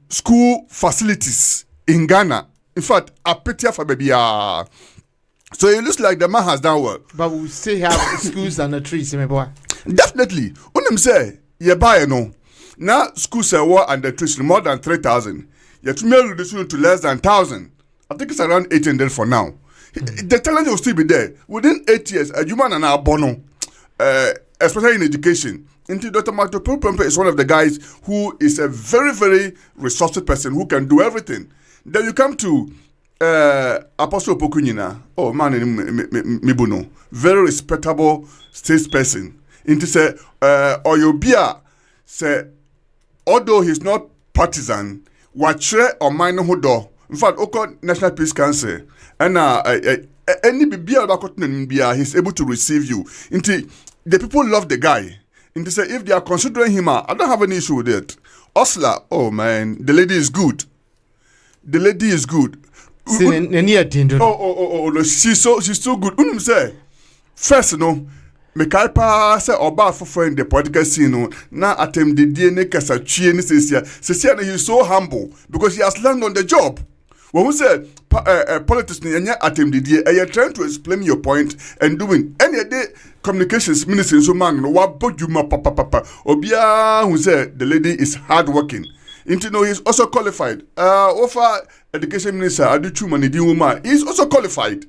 school facilities in Ghana. In fact, a pity for baby. So it looks like the man has done well. But we still have schools and the trees, my boy. Definitely. Unim say, ye buy no. Now schools are war and the trees more than 3,000. Yet to me reduce to less than 1,000. I think it's around 800 for now. The talent will still be there. Within 8 years, a human and our bono, especially in education. Indeed, Dr. Marto Pumpe is one of the guys who is a very, very resourceful person who can do everything. Then you come to Apostle Pokunina. Oh man, Mibuno, very respectable statesperson. Into say, Oyobia say, although he's not partisan, watre or minor hodo. In fact, Oko National Peace Council and any bibia he's able to receive you. Into the people love the guy. And they say if they are considering him, I don't have any issue with it. Osler, oh man, the lady is good. The lady is good. She's so good. Say first, me kaipa say oba for in the political scene na atem the DNA kasa twie ni sesia he's so humble because he has learned on the job. When we say politics ni enya atem the DNA, you're trying to explain your point and doing any day communications minister so man no wa boduma papa obia who said the lady is hardworking. He's also qualified. Offer education minister Aduchu Manidi woman, he's also qualified.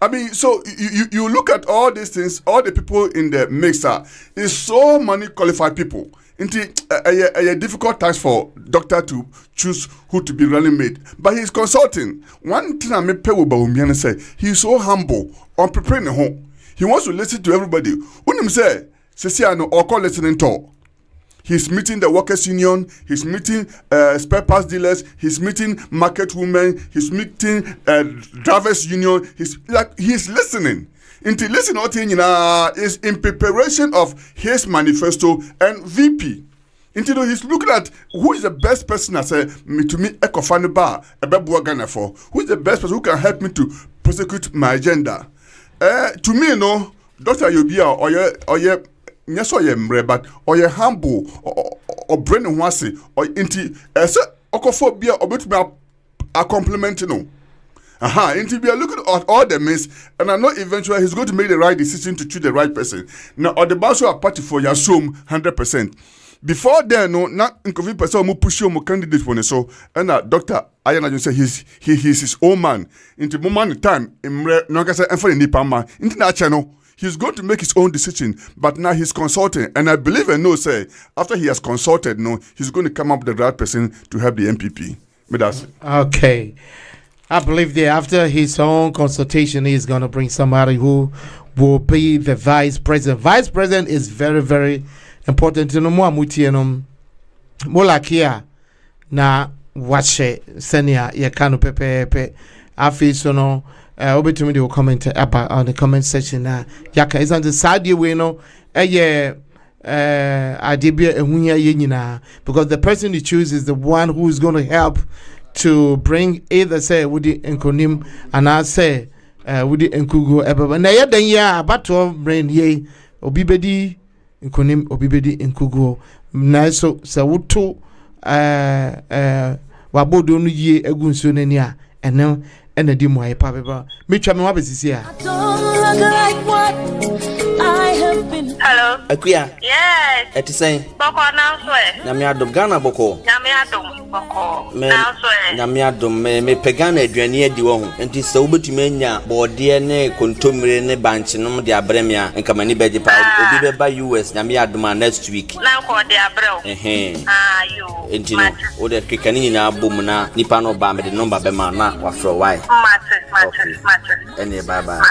I mean, so you look at all these things, all the people in the mixer, is so many qualified people. A difficult task for doctor to choose who to be running mate. But he's consulting. One thing I may pay with Bawumia say, he's so humble on preparing the home. He wants to listen to everybody. Unim say, Sesiano or call listening to. He's meeting the workers' union. He's meeting spare parts dealers. He's meeting market women. He's meeting drivers' union. He's listening. Into listen is in preparation of his manifesto and VP. He's looking at who is the best person I say to me Ekofani Bar Ghana for. Who is the best person who can help me to prosecute my agenda? To me, Dr. Yobia or yes, or but or ye humble or Brennan Wasi or inti okophobia or bit a compliment Inti we are looking at all the miss, and I know eventually he's going to make the right decision to choose the right person. Now or the boss are party for your assume 100%. Before then, not inconvenient person who push your candidate for so and Dr. Ayana just say he's his own man. Into moment time in say and for the Nipama into that channel. He's going to make his own decision, but now he's consulting. And I believe and know, say, after he has consulted, he's going to come up with the right person to help the NPP. Okay. I believe that after his own consultation, he's going to bring somebody who will be the vice president. Vice president is very, very important no mo amutie no mo lakia na wache senia ye kanu pepepe afi so no obetumi de comment about on the comment section na yaka isn't the side way no adibia ehunya ye nyina because the person you choose is the one who is going to help to bring either say wudi enkonim and I say wudi enkugo ebe na ye dan ya abato brain ye obibedi enkonim obibedi enkugo na so se woto wabodo no ye egunso nani a ene di mo ayepa beba metwa me wabesisi a Hello. Akuya. Yes. Eti sen. Boko now so e. Na me adom Ghana boko. Na me adom boko. Now so e. Na me adom me pegana aduane adi wo ho. Enti se wobetumi anya bode ne kontomire ne banche nom de abremia nka mani beje pa obi beba US na me adom next week. Na ko de abreo. Yo. Enti no o de kekani nyina bom na nipa no ba me de number be ma na wa fro why. Matches. Ene bye bye.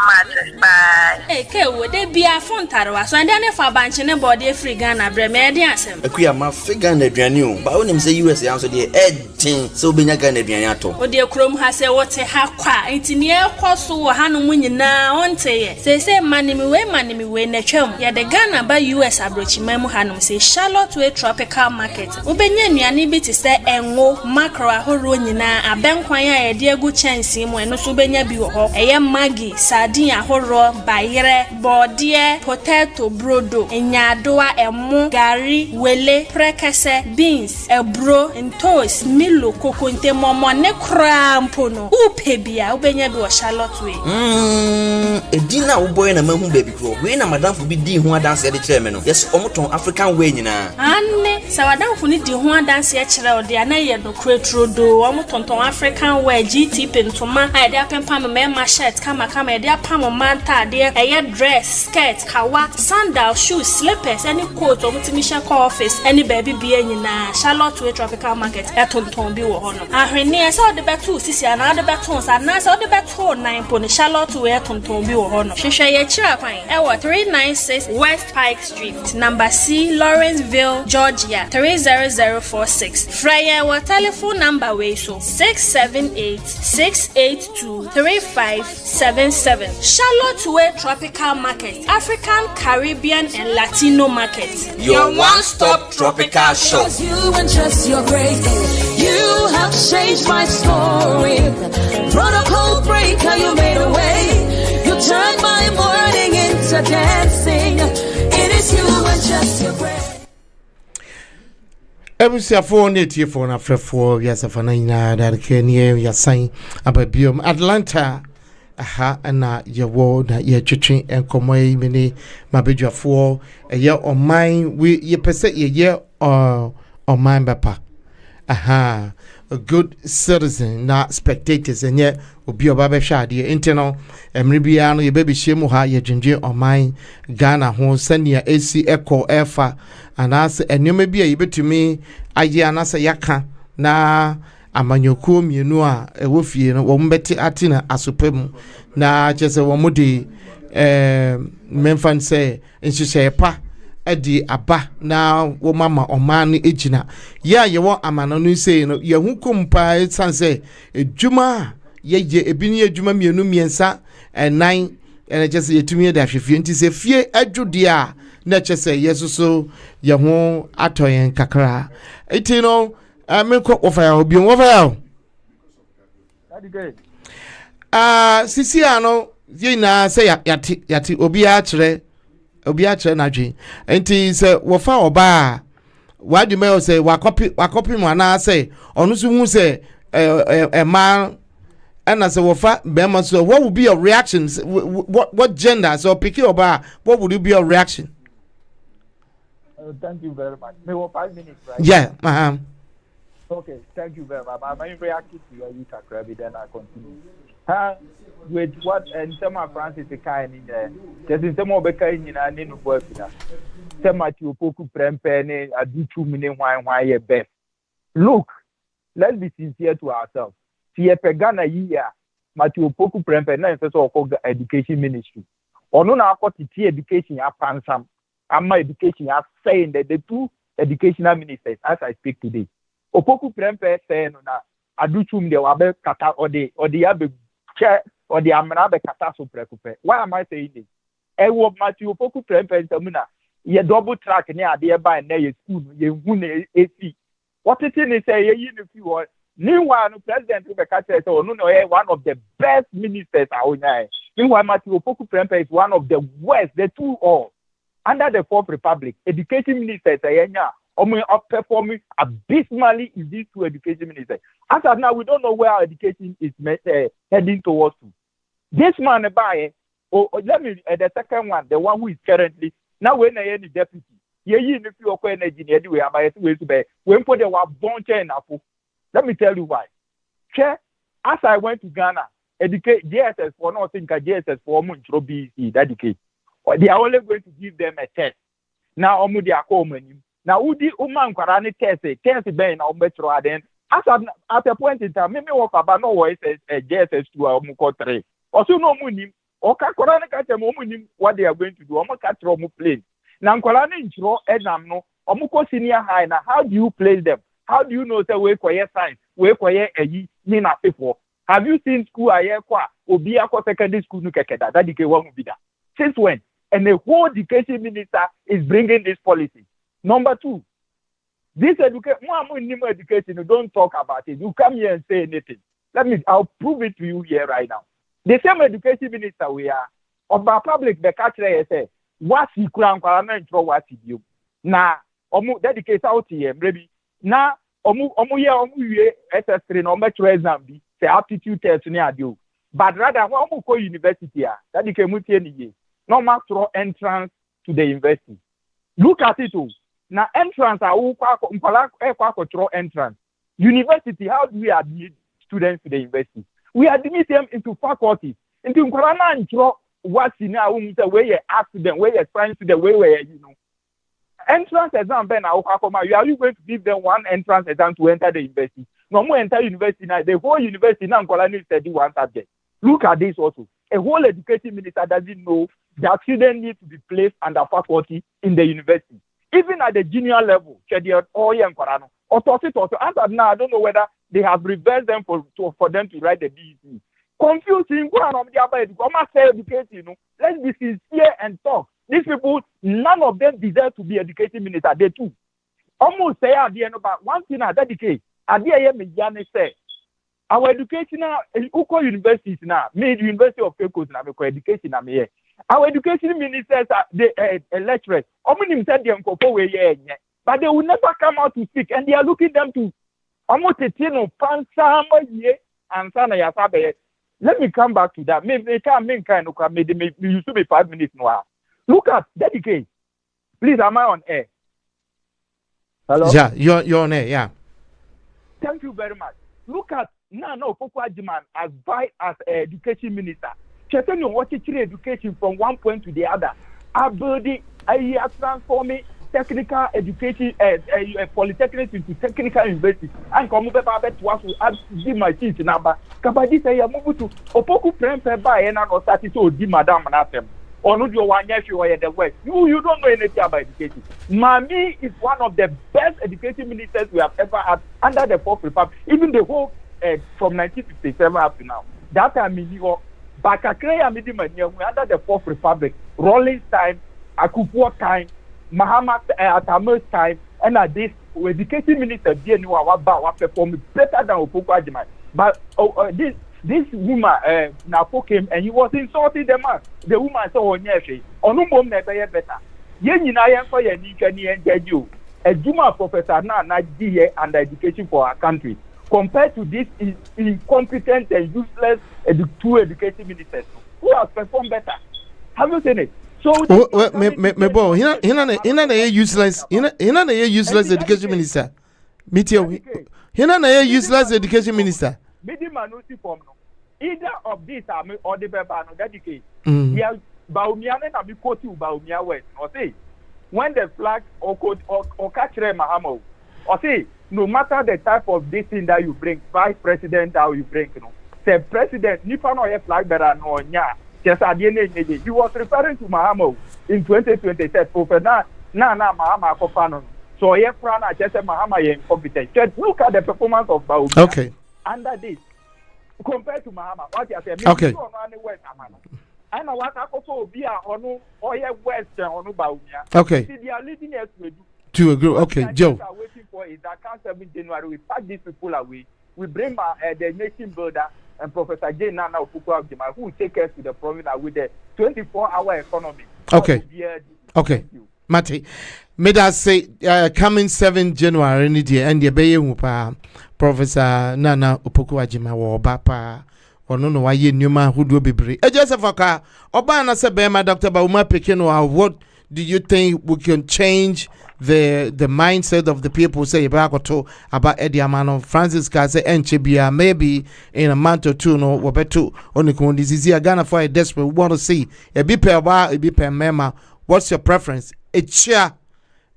Matches bye. Ke wo de bia fontarwa so ande ne fa banche ne body free Ghana breme de asem. Akuya ma figure na aduane o. Ba wonim say US yanso de edin so benya Ghana aduane ato. O de krom ha se wote ha kwa enti ne ekoso wo hanom nyina onte ye. Se manimi we na twam. Ya de Ghana ba US abrochima mu hanom se Charlotte Way Tropical Market. Wo benya nuane bi te se enwo macro ahoro nyina abenkwan a ye de egu chansi mu eno so benya bi wo ho. Eye magi sardine ahoro bayere body potato brodo enyadoa emu gari wele prekese beans ebro ntos milo kokonte momo ne krampo no upebia ubenya bi o Charlotte Way edina wo boy na mahu baby kro we na madam fo bi di ho adanse de kire me no yes omoton African way nyina anne sawadam ni di ho adanse e kire ode ana ye no kretrodo omotonton African way GT pentoma ade apempa me ma shirt kama ade apam manta de eye dress skirt kawa sandal shoes slippers any coat omutimisha office any baby bia nyina Charlotte Way Tropical Market etonton bi wo ho no ahwene e so de beto sisi ana de beto sa na so de beto 9 po ne Charlotte Way etonton bi wo ho no hwehwe ye kira kwan e wo 396 West Pike Street number C Lawrenceville Georgia 30046 Freya wa telephone number we so 678-682-3577 Charlotte Way Tropical Market, African, Caribbean, and Latino market. Your one-stop tropical shop. You and just your grace, you have changed my story. Protocol breaker, you made a way. You turned my morning into dancing. It is you and just your grace. Every phone it here for for yes for na that can ya sign about biom Atlanta aha na ye wo na ye twetwe enkomai mini mabedwafo ye oman we ye pese ye oman bepa aha a good citizen na spectators and yet obi oba be hwa de intino emribia no ye be hyiemu ha ye dwendwe oman Ghana ho sania AC echo efa anase enwema bi a ye betumi aye anase yaka na amanyokuo mienu a ewo fie no wo mbeti atina asopem na chese wo mudi memfan se nhihye pa edi aba na wo mama oman ejina ya ye wo amano no sei no ye hu kompa sanse edwuma ye ebini edwuma mienu miensa enan ene chese yetumi da hwefie nti se fie adwode a na chese yesuso ye ho atoyen kakra eti no ameko ofaya obi ofaya sisi ano yina say yati obi a kire na dwen enti se wofa oba wadi me say wakopi mu ana say onu so hu say ma and say wofa be so what would be your reactions what gender so pick oba what would be your reaction? Thank you very much. Maybe 5 minutes, right? Yeah, Okay, thank you very much. I'm reacting to your youth activity, then I continue. With what and some of Francis is kind in there. Just in some of the kind in an in work. Some of you poku prempene, I do 2 minutes why your best. Look, let's be sincere to ourselves. See a pegana year, Matthew poku prempene, first of all, education ministry. Or no, now got the education up and some. Amma education are saying that the two educational ministers, as I speak today, Opoku Prempe saying na aduchum de wabe kata or the abe chair or the amrabe kata so prekupe. Why am I saying this? Ewo Matthew Opoku Prempe samuna ye double track ne ade ba na ye school ye hu na AC. What it is say ye if you want. Meanwhile, President Rebecca says, "Oh no, one of the best ministers out there." Meanwhile, Matthew Opoku Prempe is one of the worst. The two all under the Fourth Republic. Education ministers say, performing abysmally in these two education ministers. As of now, we don't know where our education is heading towards to. This man, let me the second one, the one who is currently now when I any deputy. If you are energy anyway, when put the bunch in Apu. Let me tell you why. As I went to Ghana, educate JSS for nothing, JSS for Munchro BC, dedicate. They are only going to give them a test. Now, they are coming. Now, Udi Uman Karani test Ben or Metro Aden. As at a point in time, maybe walk about no voice JSS to a Mukotre. Also, no money. Or Kakorana catch a moment what they are going to do. Omo catch Romu plane. Now, Korana intro, Edamno, Omuko senior high. Now, how do you place them? How do you know the way quiet science, way quiet a nina people? Have you seen school aye kwa Obia secondary school nukekeda? That dike won't be that. Since when? And the whole education minister is bringing this policy. Number two, this education, education, don't talk about it. You come here and say anything. I'll prove it to you here right now. The same education minister we are, of our public, the catcher say, what's the crown parliament for what you? Now, dedicate out here, maybe. Now, SS3 no metro exam be say aptitude test ni adio. But rather, go university that you can move any no matter entrance to the university. Look at it all. Now entrance through entrance. University, how do we admit students to the university? We admit them into faculty. Into Nkorana and what's in our where you ask them, where you're trying to the way where you know. Entrance exam, Ben, are you going to give them one entrance exam to enter the university? No more enter university now. The whole university now is study one subject. Look at this also. A whole education minister doesn't know that students need to be placed under faculty in the university. Even at the junior level, as of now, I don't know whether they have reversed them for them to write the BEC. Confusing. Let's be sincere and talk. These people, none of them deserve to be education minister. They too. Almost say at the end about one thing I dedicate. At the end, say our educational universities now, made University of Cape now, education here. Our education ministers are the lecturers. Omni said them but they will never come out to speak, and they are looking them to almost a Let me come back to that. Maybe you should be 5 minutes now. Look at dedicate. Please, am I on air? Hello? Yeah, you're on air, yeah. Thank you very much. Look at now, Pokwa Jiman as vice as education minister. Checking on what teaching education from one point to the other. Building, transforming technical education, polytechnic into technical university. And come over to us to add my teach number. Kabadi say you move to Opoku Prempe by and not starting to di Madam Natem. Or not your one nephew or the West. You don't know anything about education. Mami is one of the best education ministers we have ever had under the Fourth Republic. Even the whole from 1957 up to now. That time in New Bakakreya under the Fourth Republic, Rawlings time, Akufo time, Mahamat Atamer's time, and at this education minister performed better than Opoku Ajiman. But this woman now came and he was insulting the man. The woman said, "Oh yes, no mom never better." Yen na for your you a Juma professor now under education for our country. Compared to this incompetent and useless two education ministers who have performed better. Have you seen it? So useless education minister. Useless education minister. Either of these are or the Beba no dedicate. We are Baumian and Abikoti Baumia West. Or say when the flag or catch Mahamo or say no matter the type of this thing that you bring, vice president that you bring, say president, Nipano flag better no nya. Just at the end of the day, he was referring to Mahamo. in 2020 said Prophet na Mahama Akofano. So yeah, Prana just said Mahama is incompetent. Just look at the performance of Baumia. Okay. Under this, compared to Mahama, what you say? Okay. I know what I also be on Western on Baumia. Okay. See, they are leading us to agree. Okay, Joe. What we are waiting for is that come 7 January, we pack these people away. We bring the nation builder and Professor J. Nana Okuku-Abdima, who will take us to the province with the 24-hour economy. Okay. Okay. Mate, may I say, coming 7 January, and the Bay Professor Nana Okuku-Abdima or Bapa. Or no, why you knew man who do be brave. Just a fucker. Obana Sabema, Dr. Bauma Pekino, what do you think we can change the mindset of the people say about Eddie Amano, Francis Kase, and Chibia, maybe in a month or two, no, or better, only con disease, Ghana for a desperate, we want to see a bipe mema. What's your preference? A chair,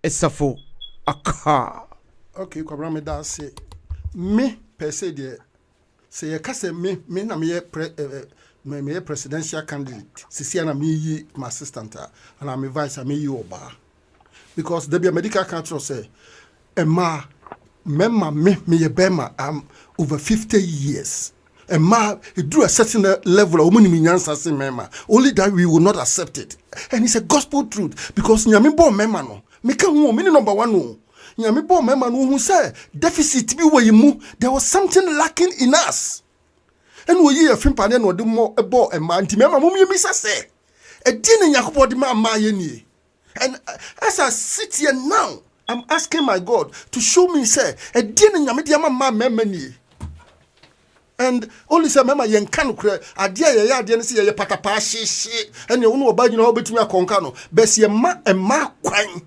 a safo, a car. Okay, Kwabrame da say, me per se de. Say you kase me na me presidential candidate. Sisi na me my assistant and I'm vice me you oba. Because there be a medical council say me bema I'm over 50 years. He drew a certain level of mema. Only that we will not accept it. And it's a gospel truth because nyame bo mema no. Me kan wo me number 1 no. Nyame bo mema no hu say deficit bi wo yimu. There was something lacking in us. And we ye afimpa ne no de mo ebo ema nti mema mo yemisa say e di ne yakobodi ma ye ni. And as I sit here now, I'm asking my God to show me say e di ne nyame de ma mema ni. And only say mema yen kan kure ade ye ne say ye patapa hye and ye wonu oba gina obetumi akonka no bes ye ma kwan.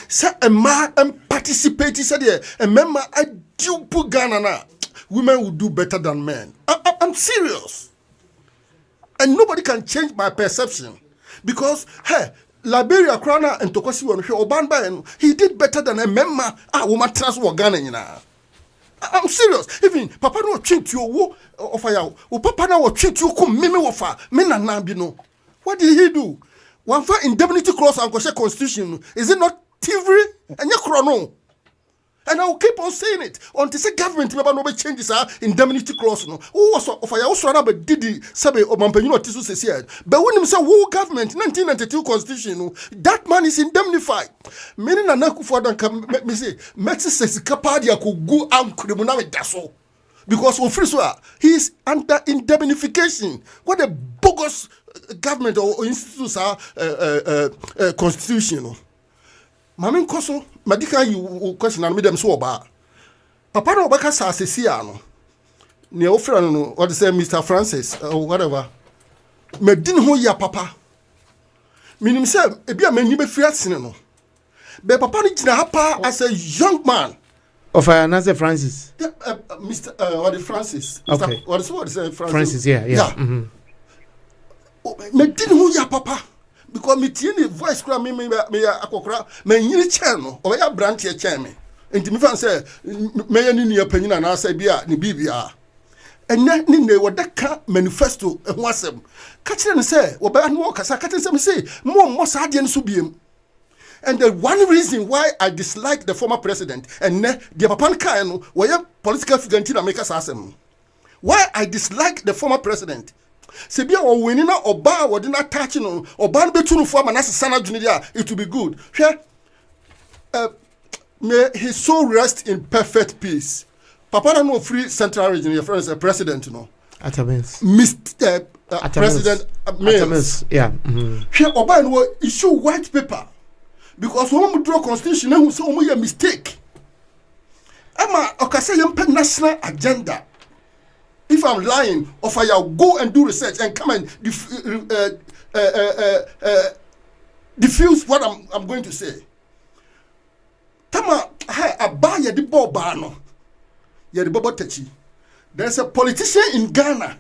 Say a man participate, said a member I do put Ghana now. Women will do better than men. I'm serious. And nobody can change my perception. Because hey, Liberia Krana and Tokosi Obanba, he did better than a member woman transfer Ghana in. I'm serious. Even Papa no treat you of fire. Papa no treat you come mimi wafa. Mena nabino. What did he do? One for indemnity clause and constitution. Is it not thievery? And you chrono. And I will keep on saying it until the government never changes our indemnity clause. No, who was of I also rather Dady Sabe or Mampenino Tisu said. But when you say who government 1992 constitution, that man is indemnified. Meaning a naku for them can me say Metis says Capadia could go out criminal dasso. Because of Friswa, he is under indemnification. What a bogus government or institutes are constitutional. Mamin koso madika you question and me them so ba papa no baka sa sesia no ne ofra no what say Mr. Francis or whatever me din ho ya papa minim say e bia manyi be fiasene no be papa no gina hapa as a young man of another Francis Mr. What Francis okay what say Francis yeah me din ho ya papa because me tie ne voice kra me akokra me nyini chen no o ya brand e chen me enti me fan say me ya ni nua panyina na asa bia ne bibia enya ni ne wodaka manifesto ho asem ka kire ne say wo ba no kasa ka kire me say mo sa ade ne so biem. And the one reason why I dislike the former president and the papa kan no wo ya political figure nti na make us asem why I dislike the former president. Sebia o winning na oba wo de na touch no oba no betu fo ama na sesana dwene dia it will be good. May his soul rest in perfect peace. Papa no free central region your friend is a president no. Atamis. Mr. President Atamis. Yeah. Here oba no issue white paper because when we draw constitution na say o a mistake. Ama okase yem national agenda. If I'm lying, or I'll go and do research and come and diffuse what I'm going to say. Tama abaya di bobano. Ya di bobo techi. There's a politician in Ghana.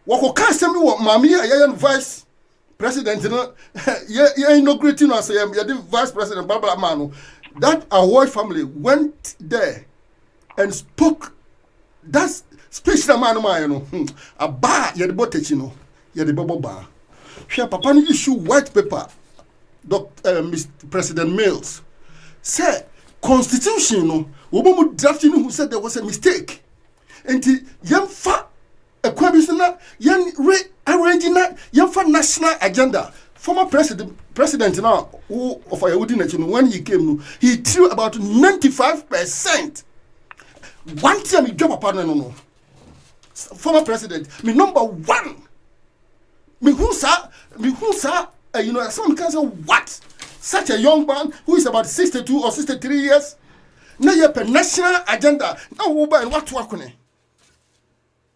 Wako kasemi wa mami ya vice president ya inaugurating us ya di vice president blah manu. That Ahoy family went there and spoke. That's speech na man no aba ye de botechi no ye de bobo ba Here, Papa issue white paper. Mr. President Mills said constitution no woman drafting who said there was a mistake. And young fa a quabisna young arranging that young for national agenda. Former president now who of our nation when he came, he threw about 95%. One time he dropped a partner no. Former president, me number one. Me who sa you know, someone can say, what? Such a young man who is about 62 or 63 years? Now you have a national agenda. Now, what work?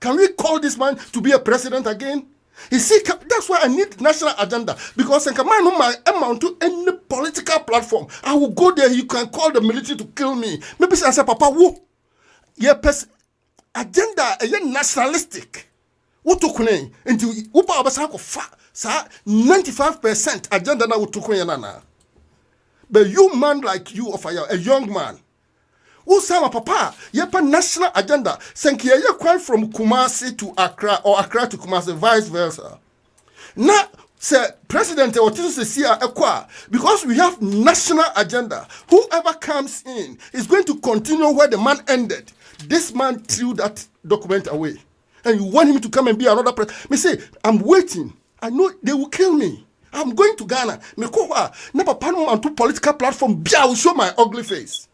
Can we call this man to be a president again? You see, that's why I need national agenda. Because I can amount to any political platform. I will go there, you can call the military to kill me. Maybe I say, Papa, who? Your agenda is nationalistic. What to kune? And you, Upa Abasako fa. 95% agenda na utukuyenana. But you man like you of a young man. Who sama papa? Yepa national agenda. Senki ye kwai from Kumasi to Accra or Accra to Kumasi, vice versa. Now, say President Otisu Sesia Ekwa, because we have national agenda. Whoever comes in is going to continue where the man ended. This man threw that document away. And you want him to come and be another president. Me say, I'm waiting. I know they will kill me. I'm going to Ghana. Never panel on two political platform. I will show my ugly face.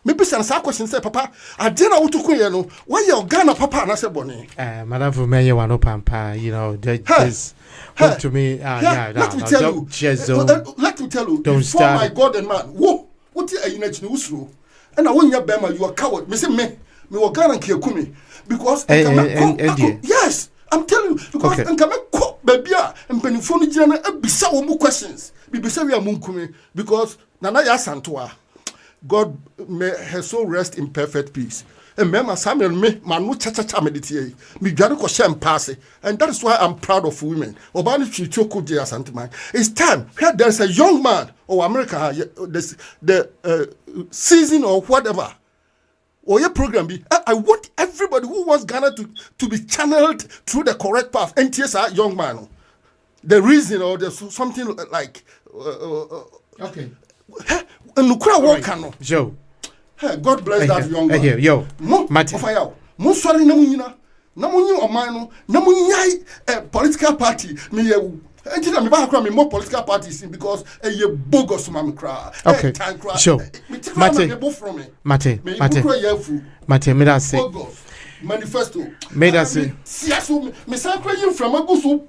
Maybe some question say, Papa, I didn't know to know why you're Ghana, Papa, and I said, Bonnie. Madam Fumeya, one pampa, you know, just to me. Let me tell you. Let me tell you. Don't start. My God and man. Whoa, what are you news? And I want your Bema, you are coward. Me say, me will Ghana Kiakumi. Because yes. I'm telling you, because okay. Baby, and Penifoni Jana, bisa omu questions. Bibisa we are munkume because Nana ya Santua. God may her soul rest in perfect peace. And Mema Samuel me manu cha meditate. Me gadu ko share pass. And that is why I'm proud of women. Obani chichoko dia santimai. It's time. Here there's a young man or America the season or whatever. Or your program be, I want everybody who wants Ghana to be channeled through the correct path. NTS young man. The reason or there's something like okay. And right. Joe. God bless that young man. Yo. Mati. Mo sorry namunyina. Namunyi omano. Namunyai political party. Me me back me more political parties because a bogus mama cry. Okay. Sure. Mate, me that say. Manifesto. Me that say. Siasu me sakra you from agusu.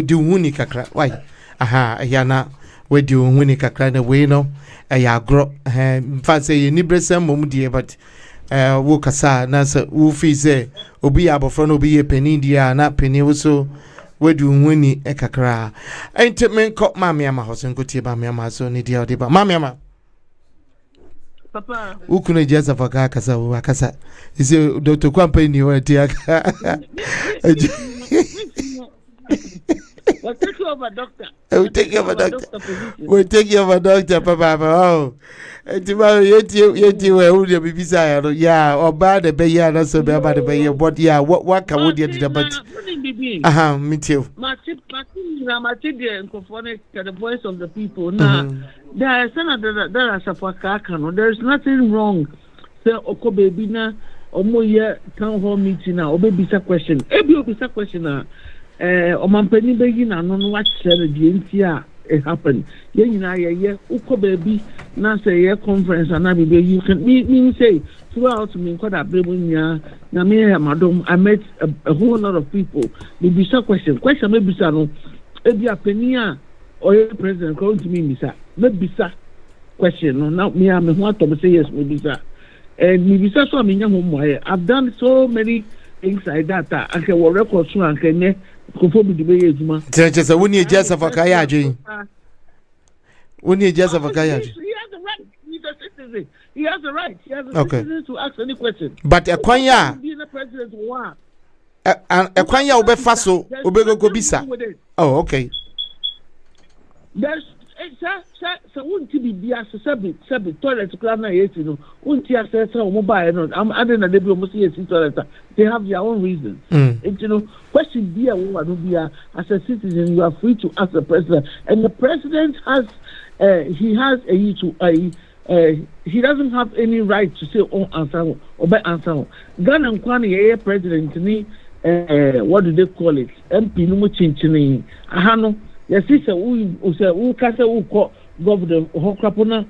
Do huni kakra. Why? Aha, yana we do huni kakra na we no. Ya gro. In fact say you need bresem mum die but wo kasa na say wo fi say obi abofro no obi ye peni dia na peni wo so we do huni kakra. Ente men ko mama ama hosen ko tie ba mama so ni dia odi ba mama ama. Papa. Ukuna jasa faka kasa wo akasa. Ise Dr. Kwampa ni wa tie aka. We'll take you over, doctor. We'll take you over, doctor. We'll take you over, doctor, Papa. Oh, tomorrow yeti we who the bibisa yeah, or bad the bay ya not so bad the bay, but yeah, what can we do about? Me too. Martin, and conforming to the voice of the people. Now, there is another that is a fakakano. There is nothing wrong. Say, Oko baby na, Omoya town hall meeting now, or baby question. Ebi obisa question Omampeni begin and non watch the it happened. Ye uko baby na say conference and you can mean say throughout me quite a baby na me madam I met a whole lot of people. The bisa question maybe no ebi apenia or president come to me bisa maybe bisa question no now me am want to say yes maybe bisa and me bisa so me nyam I've done so many things like that and can record so and can conform to the ejuma Tenchesa woni ejasa fakaya adwen woni ejasa fakaya adwen he has the right he's a citizen he has the right citizen to ask any question but ekwanya being a president wa ekwanya obefa so obego bisa oh okay there's So won't be a toilet clan, yes, you know, won't you access a mobile? I don't know, they be almost a toilet. They have their own reasons. And you know, question be a woman, as a citizen, you are free to ask the president. And the president has, he doesn't have any right to say, oh, answer, or by answer. Ghana and Kwani, president, what do they call it? MP no chinchini. Ahano, yes, sister, who cast a governor, Hokrapona,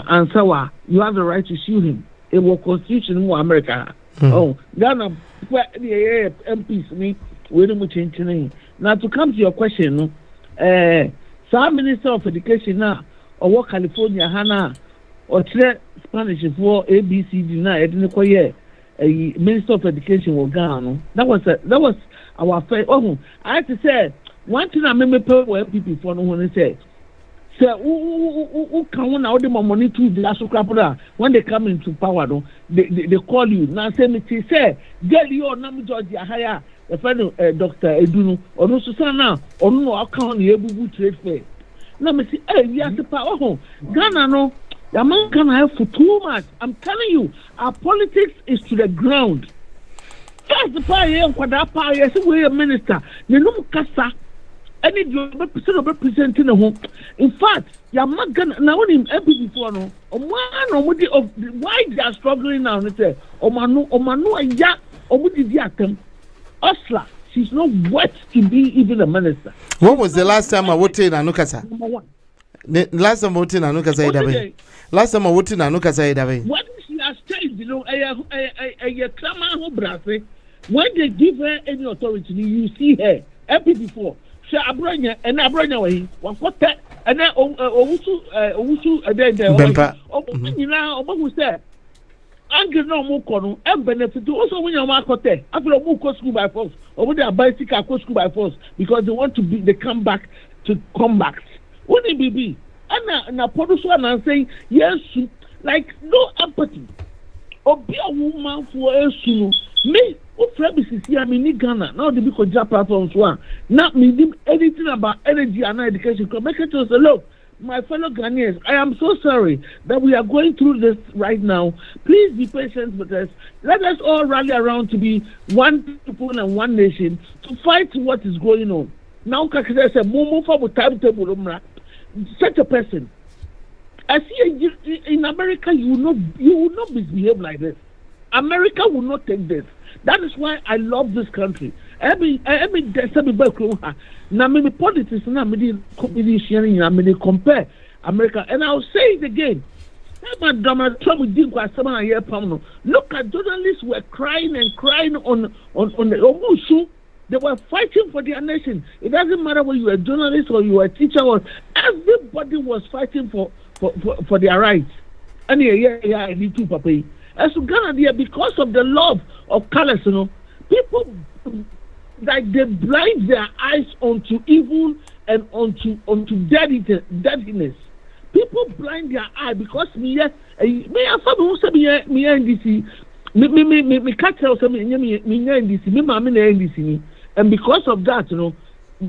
answer. You have the right to sue him. It was constitution more America. Oh, Ghana, the MPs me, we don't chinchini. Now to come to your question, some Minister of Education now, or what California, Hana, or Spanish for ABCD now, I didn't quite. A Minister of Education will go. That was our first. Oh, I have to say one thing I remember people for no one said. So who can now the money to the Asukapura when they come into power? They call you now. Say me say get your name George GHAHAIAN the friend Dr. Edunu or no Susana or no account the Ebu trade fair. Now me say hey we have the power. Ghana no. The man can have for too much. I'm telling you, our politics is to the ground. That's the power here. What that power is, we a minister. You know, Kasa. Any job representing the home. In fact, your man can now him MP before no. Why they are struggling now? They say, Omanu, ya, Omudi diatem, Osla. She's not worth to be even a minister. When was the last time I voted in Anukasa? Number one. Last time I voted in Anukasa. Last time I voted in Anukasa. What she has changed, you know, a clamor who brasse. When they give her any authority, you see her every before. She Abranya and Abranya way, one foot, and then Owusu, who said, Angel no more corner, and benefit also when you're marketed. After a move school by force, or when they are bicycle school by force, because they want to be, they come back to combat. Wouldn't it be? And a producer and saying, yes, like no empathy. Or be a woman for a soon. Me, what premises here, I mean, Ghana, now the because platforms one. Not meaning anything about energy and education. Make it to us, look, my fellow Ghanaians, I am so sorry that we are going through this right now. Please be patient with us. Let us all rally around to be one people and one nation to fight what is going on. Now, Kakisa said, Momo for timetable, such a person. I see in America, you will not misbehave like this. America will not take this. That is why I love this country. Every politics compare America, and I'll say it again. Look at journalists were crying and crying on the Omusu. They were fighting for their nation. It doesn't matter whether you are a journalist or you are a teacher, or everybody was fighting for their rights. And I need to papa. As to Ghana, because of the love of colors, you know, people like they blind their eyes onto evil and onto deadliness. People blind their eye because me NDC, me catch out some me NDC, me mama NDC. And because of that, you know,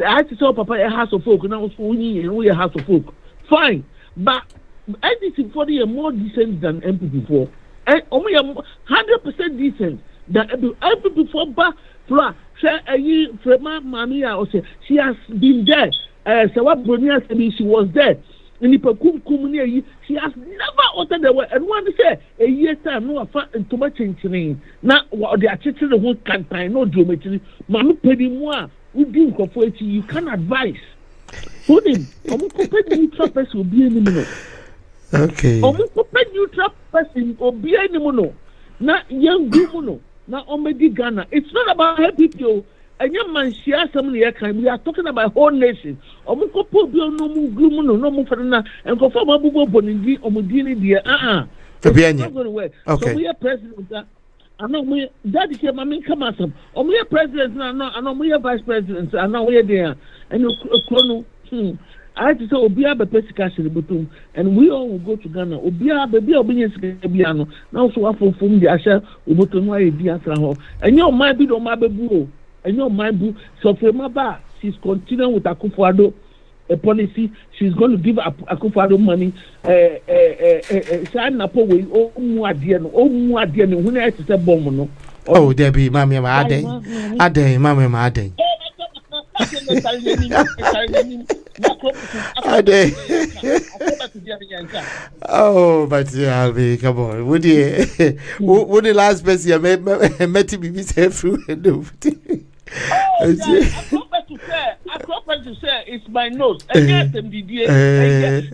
I had to tell Papa a house of folk, and I was we a house of folk. Fine. But NDC for the more decent than MP before. And only 100% decent than MP before. But she has been there. So what Brunia said, she was there. And she has never uttered the word. And one say a year time, no too much changing. Now what they are changing the whole campaign, no geometry. Mammy Penny Moa, who didn't go for it, you can advise. Put him, neutral person will be any minute. Okay. Neutral person will be any mono. Not young Gumono, not Omedi Ghana. It's not about happy people. And young man share some we are talking about whole nation. Omuko po bi no mu glumu no mu fadana and go for mabugo bonindi omudini dia okay. So we are president. I know we that is my main come asem. We are president now. I know we are vice president. I know we are there. And you I have to say Obia be pesika butum, and we all will go to Ghana. Obia baby obinyesibiano. Now so from the asha ubutum wa edia ho. And your mind be do ma bebu. And your mind, so Maba, she's continuing with Akufo-Addo. a policy. She's going to give Akufo-Addo money. Oh, Debbie, Mammy, Ade, Mammy, Ade. Oh, but yeah, come on. Would you? Would the last person you met me say through and do? I to say it's my nose. The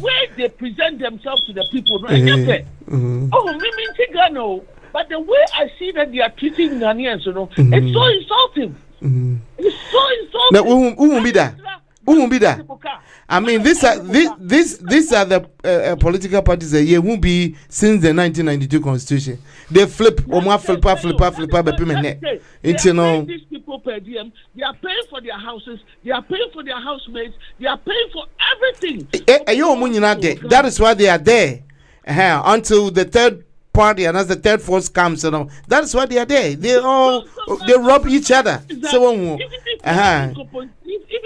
way they present themselves to the people, right? Oh, me, but the way I see that they are treating Ghanaians, it's so insulting. It's so insulting. Now, who will be that? Who will be that? I mean, these are the political parties that won't be since the 1992 constitution. They flip, flip. These people per diem, they are paying for their houses, they are paying for their housemates, they are paying for everything. That is why they are there until the third party and as the third force comes, that's why they are there. They rob each other. So, even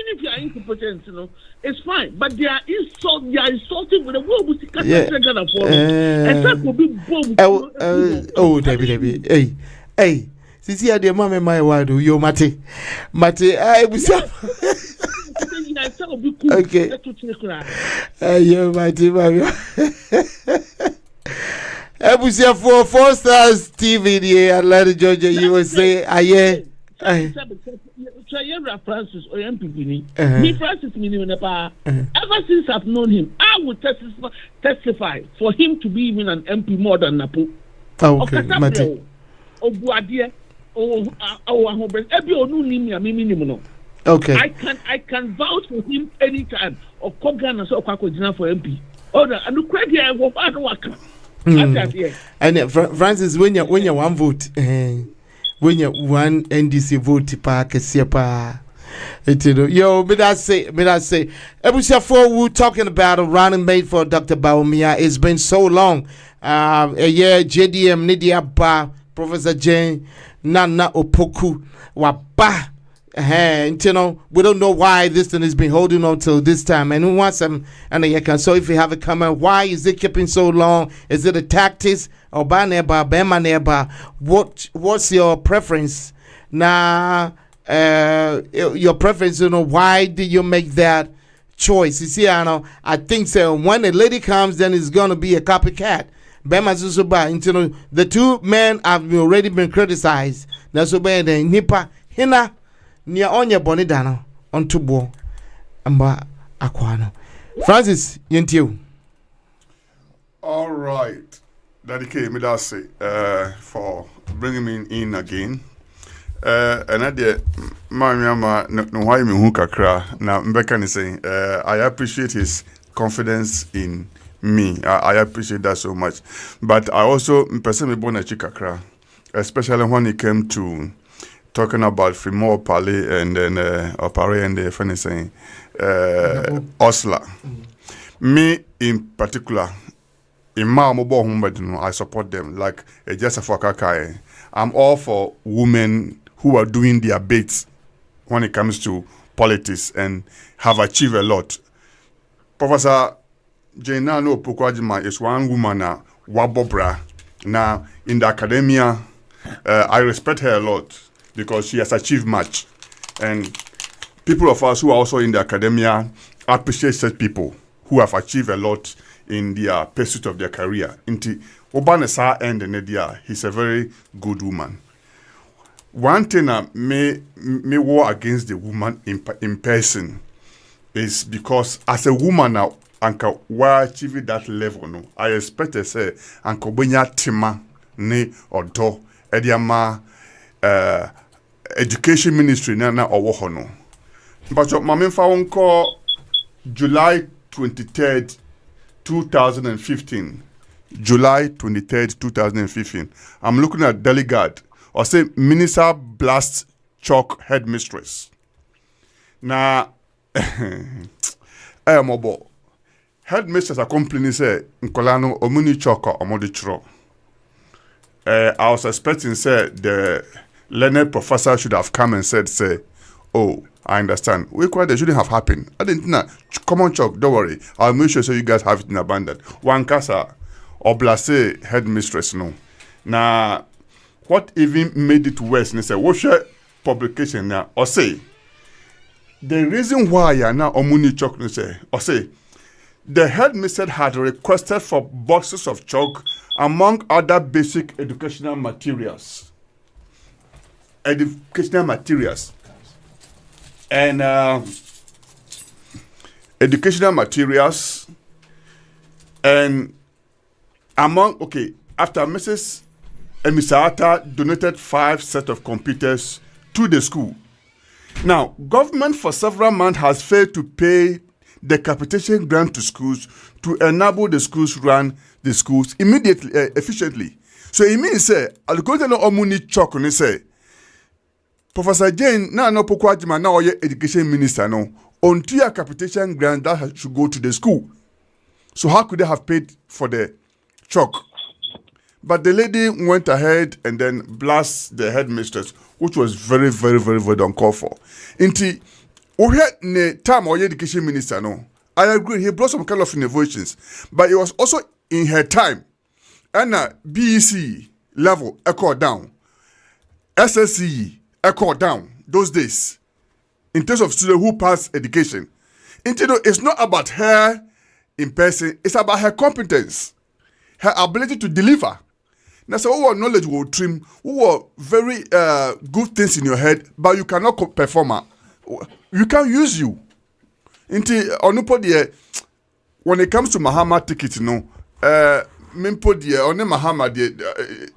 if you are incompetent, it's fine. But they are insulting with the world. Debbie. Hey. Sisi ya de mama my wadu yo mate. I was okay. Yo mate mama. Ebusia for 4 Stars TV in Atlanta, Georgia, USA. Francis or NPP. Me Francis ever since I've known him, I would testify for him to be even an MP more than Napo. Okay, Mate. Okay. I can vouch for him anytime. Or Kogan or Kwakojina for MP. And the credit I work. And Francis, when you one vote, when you one NDC vote, yo, me that say, Ebusia for we talking about a running mate for Dr. Bawumia. It's been so long. A year, JDM Nidia Ba, Professor Jane, Nana Opoku, Waba. We don't know why this thing has been holding on till this time, and we want some. And so, if you have a comment, why is it keeping so long? Is it a tactics or what's your preference? Now, your preference, why did you make that choice? You see, I think so. When a lady comes, then it's gonna be a copycat. The two men have already been criticized. That's why the Nipa Hina. Nia onye boni dano on tubo amba akwano. Francis, yentiu. All right. Daddy K, me that say for bringing me in again. And I did my mama no why me hu kakra na mbeka ni saying I appreciate his confidence in me. I appreciate that so much. But I also person me born a chikakra, especially when it came to talking about Fremont Pali and then Opare and the funny saying Osla. Me in particular, in my mobile home, I support them like just for Kakai. I'm all for women who are doing their bits when it comes to politics and have achieved a lot. Professor Jainano Pukwajima is one woman Wabobra. Now in the academia, I respect her a lot, because she has achieved much. And people of us who are also in the academia appreciate such people who have achieved a lot in their pursuit of their career. Obanesa and Nedia, he's a very good woman. One thing that may war against the woman in person is because as a woman now, Anka wa achieve that level no, I expect to say Anka Benya Tima ne Odo Ediama Education Ministry na owo no. But mama fa wonko July 23rd 2015. July 23rd 2015. I'm looking at delegate or say Minister Blast Chalk headmistress. Na mobo headmistress a complain say nkolano omuni chalk omodi chro. I was expecting say the learned professor should have come and said, say, Oh, I understand. We quite they shouldn't have happened. I didn't know. Come on, Chuck, don't worry. I'll make sure so you guys have it in abundance. One casa or blase headmistress, no. Now, what even made it worse? And say, what's your publication now? Or say, the reason why you are now Omuni Chuck, say, or say, the headmistress had requested for boxes of chalk among other basic educational materials. And educational materials, and after Mrs. Emisata donated 5 sets of computers to the school. Now, government for several months has failed to pay the capitation grant to schools to enable the schools run the schools immediately, efficiently. So it means, say, I'll go to no omuni chalk and say, Professor Jane, now no pokwajima now your education minister no. Until a capitation grant that should go to the school. So how could they have paid for the chalk? But the lady went ahead and then blast the headmistress, which was very, very, very, very uncalled for. Inti, ne time or education minister no. I agree, he brought some kind of innovations, but it was also in her time. And BEC level echo down, SSCE echo down those days. In terms of students who pass education, it's not about her in person, it's about her competence, her ability to deliver. Now, so our knowledge will trim, who are very good things in your head, but you cannot perform. You can't use you. When it comes to Mahama ticket,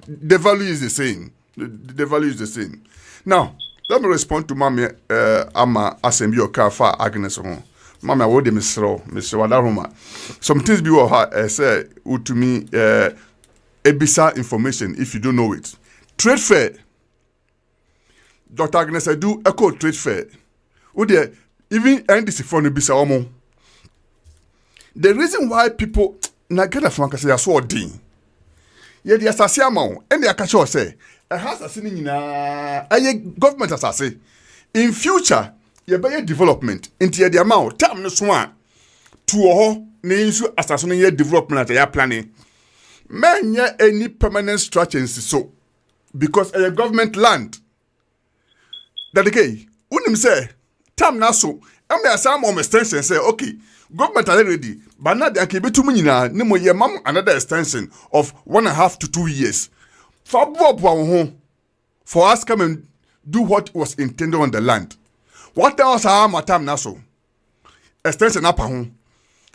the value is the same. The value is the same. Now, let me respond to Mami Ama Assembly or Kafa Agnes. Mama, what de Mr. Wadaruma. Some things be what say to me ebisa information if you don't know it. Trade fair. Dr. Agnes, I do echo trade fair. Would even NDC for the bisa omo. The reason why people na get a frank say so din. Ye the assassin amount and the akacho say a house assassin na a government assassin. In future, ye be development into the amount time no swan to ho na insu assassin ye development that you planning. Men ye any permanent structures so because a government land. That okay, unim say time na so am there some more extension say okay government are ready but now they can be too many na nemo ye mam another extension of 1.5 to 2 years for us come and do what was intended on the land. What else are my time na so extension up home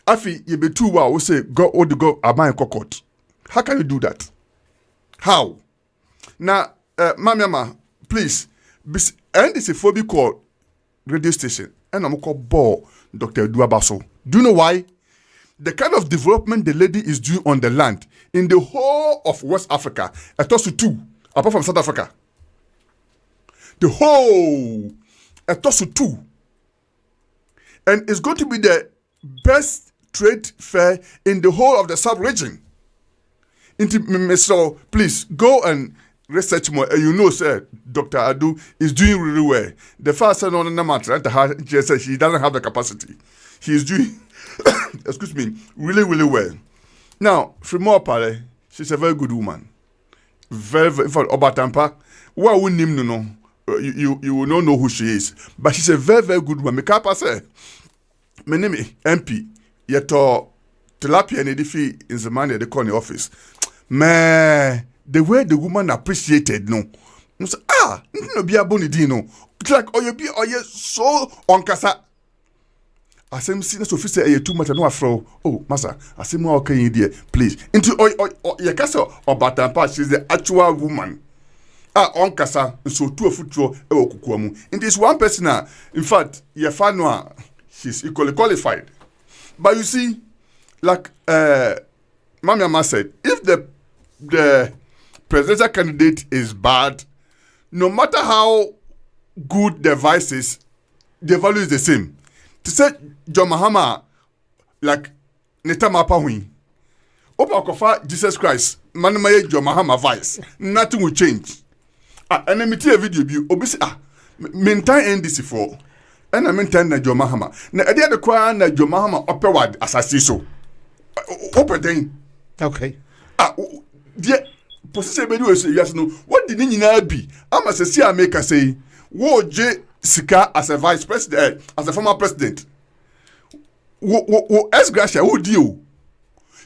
afi ye be too we say go or the go aban court. How can you do that? How now mama please and this is phobia called radio station and I'm called Bo Dr. Duabaso. Do you know why? The kind of development the lady is doing on the land in the whole of West Africa, at also 2, apart from South Africa. The whole at also 2. And it's going to be the best trade fair in the whole of the sub-region. So please go and research more. You know, sir, Dr. Adu is doing really well. The first son on the matter, she doesn't have the capacity. He is doing, excuse me, really, really well. Now, Frimo Pale, she's a very good woman. Very, very, for Obatampa, well, we name no, you will not know who she is. But she's a very, very good woman. Mekapa say, my name is MP, yet tilapia and edifi in the man at the corner office. Man, the way the woman appreciated, no. No be a bonidino. It's like, oh, you so on casa. I say, senior officer, you too much, no afro. Oh, massa, I say, more okay, dear, please. Into your castle or Batampa, she's the actual woman. On casa, and so 2 foot row, kukuamu. And this one person, in fact, your fan, she's equally qualified. But you see, like Mama said, if the presidential candidate is bad, no matter how good the vice is, the value is the same. To say John Mahama, like Netama Pahui, Opa Kofa, Jesus Christ, Manamaye John Mahama vice, nothing will change. And then me tell a video, obviously, Maintain NDC for. And I maintain na Joe Mahama. Na idea the kwa na Joe Mahama upward assassin so. Open thing. Okay. Dear position be do yes no. What did you na be? Ama se see America say, wo je sika as a vice president, as a former president. Wo as Gracia wo deal.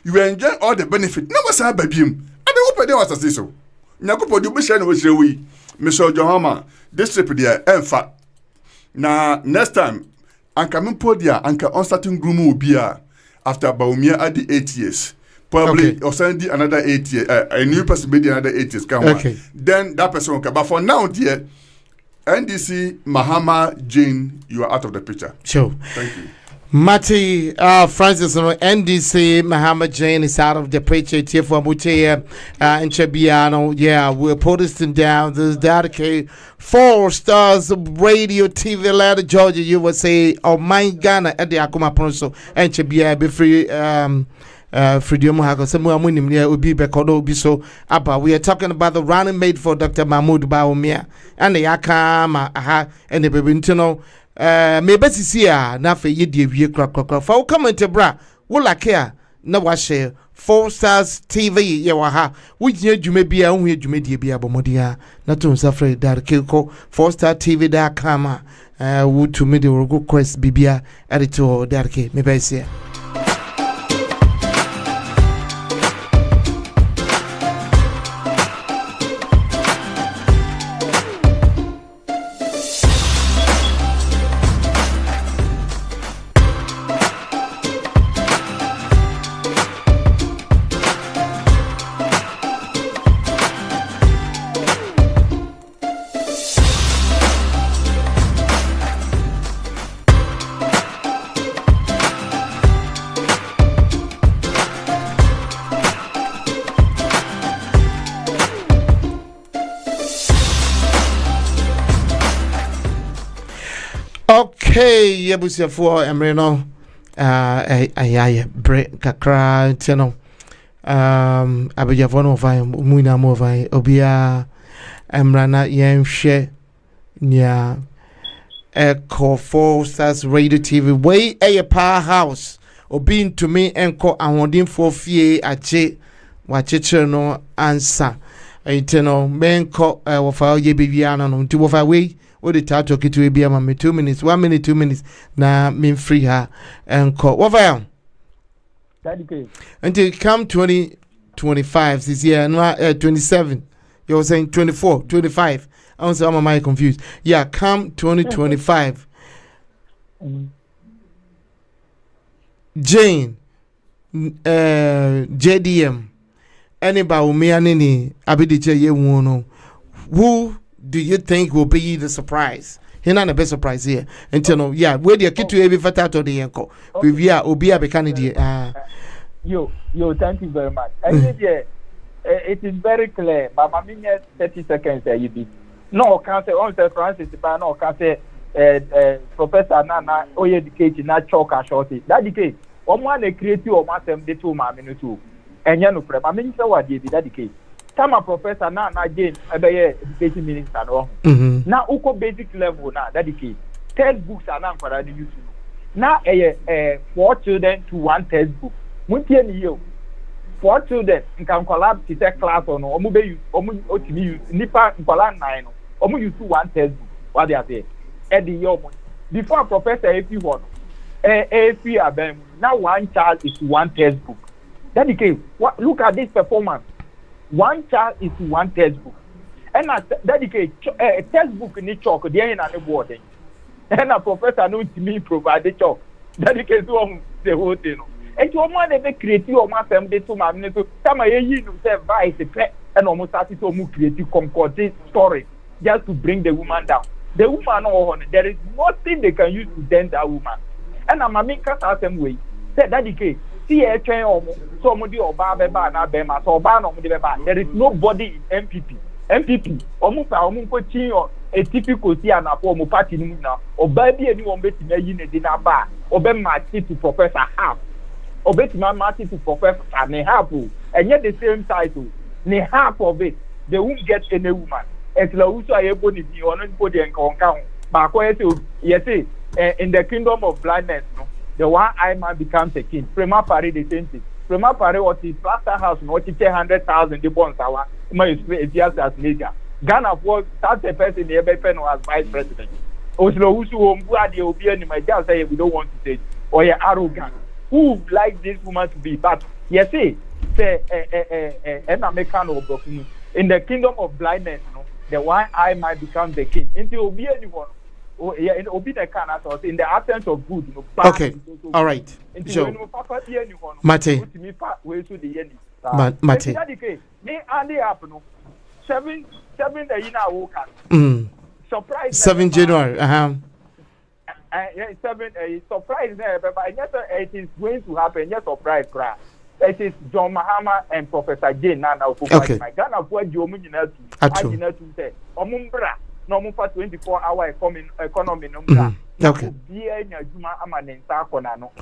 You enjoy all the benefit. No was baby him. And the open there was assassin so. Nyakopo do be share no we share we. Mr. Johama, this trip there, in fact. Now, next time, Anka Mimpodia, Anka on starting groom will be after Baumia at the 8 years. Probably, or send another 8 years, a new person maybe another 8 years. Come on. Then that person will come. But for now, dear, NDC, Mahama, Jane, you are out of the picture. Sure. Thank you. Mati Francis NDC Muhammad Jane is out of the picture here for Mutia and Chebiano. Yeah, we're posting down this dedicated 4 stars radio TV Atlanta, Georgia, USA, or my Ghana at the Akuma Ponso and Chebia be free Freedom Hago. Someone winning here will be Bekodo Biso Abba. We are talking about the running mate for Dr. Mahmoud Baumia and the Akama and the Bebintino. Maybe see na fe ye die wie krakrakra fa comment bra wo like na wa share 4 stars TV ye wa ha wo gina dwuma bia wo dwuma die bia bomodia na to safre dar keko 4star tv.com wo to me the rogo quest bibia editor dar ke me be see. Okay, yebusia for emreno ayaye break kakra teno abejavono vai muina mo vai obia emrana yenhwe nya Echo 4 Stars Radio TV way a powerhouse obi to me enko ahondin for fie ache wacheche no answer eteno menko wofa ye bibiana no nti wofa we what the tato kitu be am 2 minutes 1 minute 2 minutes na me free her enko wofa until come 2025 this year no 27 you were saying 24 25 I was am confused. Yeah, come 2025. Jane, JDM, anybody me anini abidiche ye wono. Who do you think will be the surprise? He not the best surprise here. Until no, yeah, where the kid to every fatato the yanko. We are obia be candidate. Yo, thank you very much. I think it is very clear. But my minute 30 seconds you be. No, can't say on Francis, but no, can't say Professor Nana Oye education na chalk and shorty. That decay. One creative or master de 2 minutes too. And you know, prep. I mean, so what did that decay? Some Professor Nana Jane, education minister. Now, Uko basic level now, that decay. Textbooks are not for the use. Now, 4 children to 1 textbook. Muntian 4 children can collapse to take class on or use Nipa Nkola 9. Use 1 textbook. What they are saying. Before Professor AP1, AP now 1 child is 1 textbook. That became look at this performance. 1 child is 1 textbook. And that became a textbook in the chalk, the end of the board. And a professor knows to me provide the chalk. That became the whole thing. And you want to create your master de 2 minutes. Some you say vice and almost started to move creative concordant story just to bring the woman down. The woman there is nothing they can use to dent that woman. And I'm making the same way. Said that the case. See a train or somebody or Baba na Bema so ban on the Beba. There is nobody in NPP. NPP almost a typical see an form of party now or baby anyone betting a dinner bar or Ben Marty to Professor Half. Or bet my Marty to Professor and a half, and yet the same title. Ne half of it, they won't get any woman. Etlausu ayebo ni bi ono nipo de nka onka ho. Ba ko yesi in the kingdom of blindness no, the one eye man becomes a king. Prema pare the same thing. Prema pare what the plaster house no what 100,000 the bonds our ma is as leader. Ghana for that a person the ebe no as vice president. Otlausu ombu ade obi ani my just say we don't want to say or you arrogant. Who would like this woman to be? But yes, say an American in the kingdom of blindness, no, the one eye might become the king. Into obi anyone, obi the can as in the absence of good. You know, okay, all right. Joe, Mate, Mate. Me and the app no 7 the ina woka. Surprise. 7 January. 7 surprise there, but it is going to happen. Yes, surprise, cry. It is John Mahama and Professor Jane Nana. Okay. My Ghana for Jomina to say, Omumbra, no more 24-hour economy. Okay.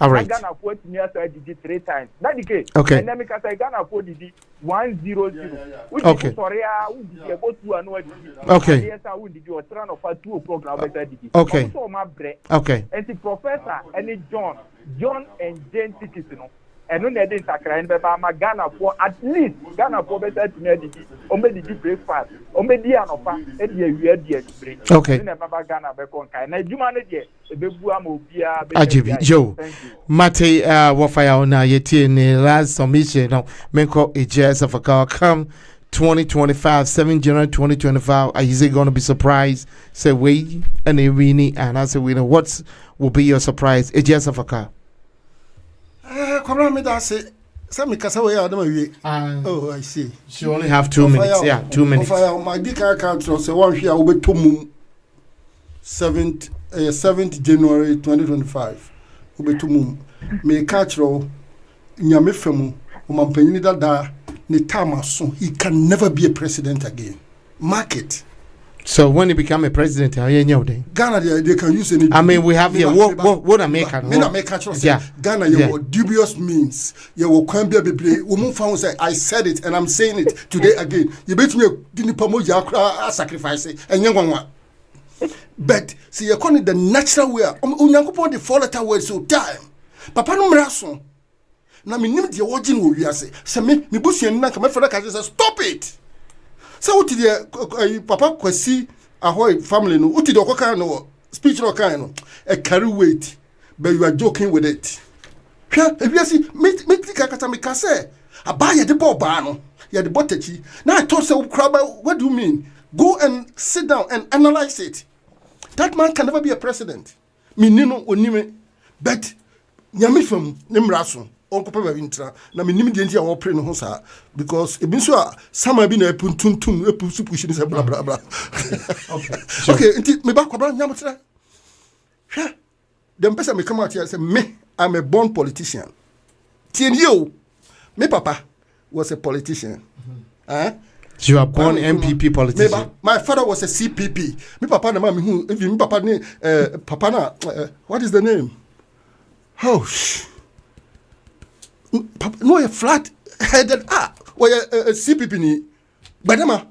All right. Ghana for did 3 times. That's the case. Okay. And then because I Ghana for did 100. Okay. Sorry, okay. Okay. Okay. And the professor and John and Jane tickets, you know. And no need to cry and Baba Ghana for at least Ghana for better to know the breakfast. Omedi anofa e dey weird dey break. Okay. Baba Ghana be kon kai. Na juma no dey e be bua ma obia be. Ajibi Joe. Mate wafaya ona yeti ne last submission no menko ejes of a come 2025 7 January 2025 is it going to be surprised say we and a winnie and I say we know what will be your surprise ejes of a car. Me that say some kasa we are oh I see. She only have 2 minutes. Yeah, 2 minutes. My dick account say one here will be 7th January 2025. Will be 2 mum. Me catch ro nyame femu o mampanyini dada ne time so he can never be a president again. Mark it. So when he become a president, Ghana they can use any. I mean, we have here what America. Yeah. Ghana you dubious means. You will come be play. Woman found say I said it and I'm saying it today again. You bet me didn't promote your sacrifice and young one. But see you calling the natural way. Unyankopon the fall letter word so time. Papa no mraso. Na me nim de watching wo wiase. Se me busuan na ka me fera ka say stop it. So what did Papa Kwesi Ahoy family no? What did you no speech no kind no? A carry weight, but you are joking with it. If you see, make kata me kase. I buy the ball bano. You the botechi. Now I told so crabber. What do you mean? Go and sit down and analyze it. That man can never be a president. Me nino onime, but nyami from nimraso. Onko pa wintra na me nim de ntia wo pre no ho sa because e bin so a sama bi na epuntuntum epusu pushi ni se bla bla bla. Okay. Okay, nti me ba kwabra nyamotra. Hwe. Dem pesa me come out here say me I'm a born politician. Tien you. Me papa was a politician. You are born NPP politician. My father was a CPP. Me papa na mama hu if me papa ni papa na what is the name? Oh no, a flat headed or a CPP ni. Badama,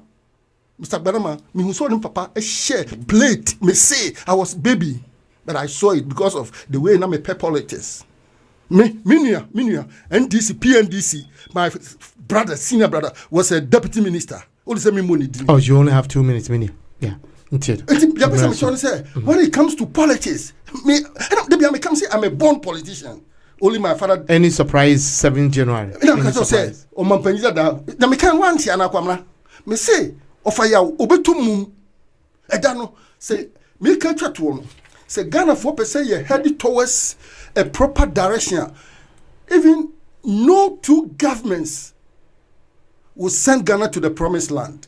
Mr. Badama, me who saw him papa a share plate. Me say I was baby, but I saw it because of the way na me pay politics. Minia, NDC, PNDC. My brother, senior brother, was a deputy minister. Only say me money. Oh, you only have 2 minutes, Minia. Yeah. When it comes to politics, me come say I'm a born politician. Only my father. Any surprise 7 January? Any surprise? O mampanyida da. Na me kan wanti anakwamra. Me say ofaya obetum edano say me kan twatwo no. Say Ghana for per say you headed towards a proper direction. Even no two governments will send Ghana to the promised land.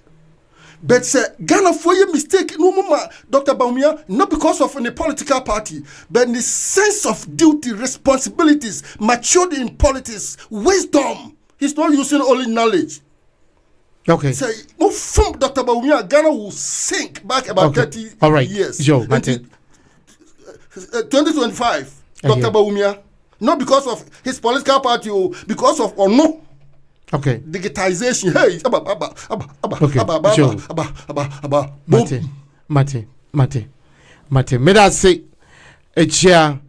But say Ghana for your mistake, no mama, Dr. Baumia, not because of any political party, but in the sense of duty, responsibilities, matured in politics, wisdom. He's not using only knowledge. Okay. Say, no, from Dr. Baumia, Ghana will sink back about 30 All right. years. Joe, 2025, Dr. Baumia, not because of his political party, because of or no. Okay. Digitization. Hey, Mate. Me that say a chair.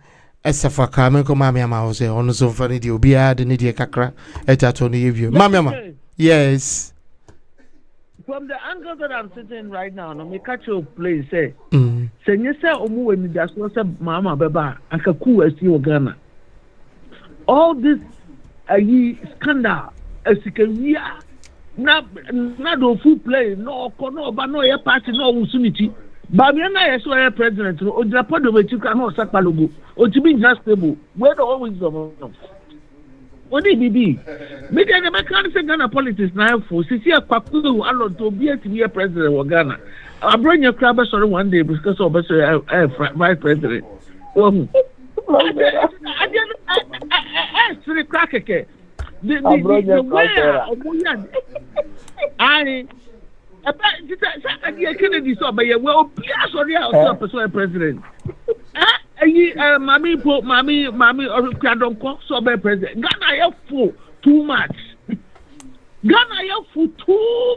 Esafa kame ko mami ama ose ono so fani di obia de ne die kakra etato ne yevio mami ama yes from the angle that I'm sitting right now no me catch your place say say you say omu we ni just say mama beba akaku asi o Ghana all this scandal asikawia na do full play no ko no ba no ye party no usunity Babiana is where president o Japan do wetu kan o sakpalogo o ti be just stable where the always of Odi bibi me dey the can say Ghana politics na for sisi akwaku allo to be president of Ghana abronya kra be sorry one day because of vice president three crackeke the way Kennedy so but well sorry president mami or kradonko so be president Ghana you for too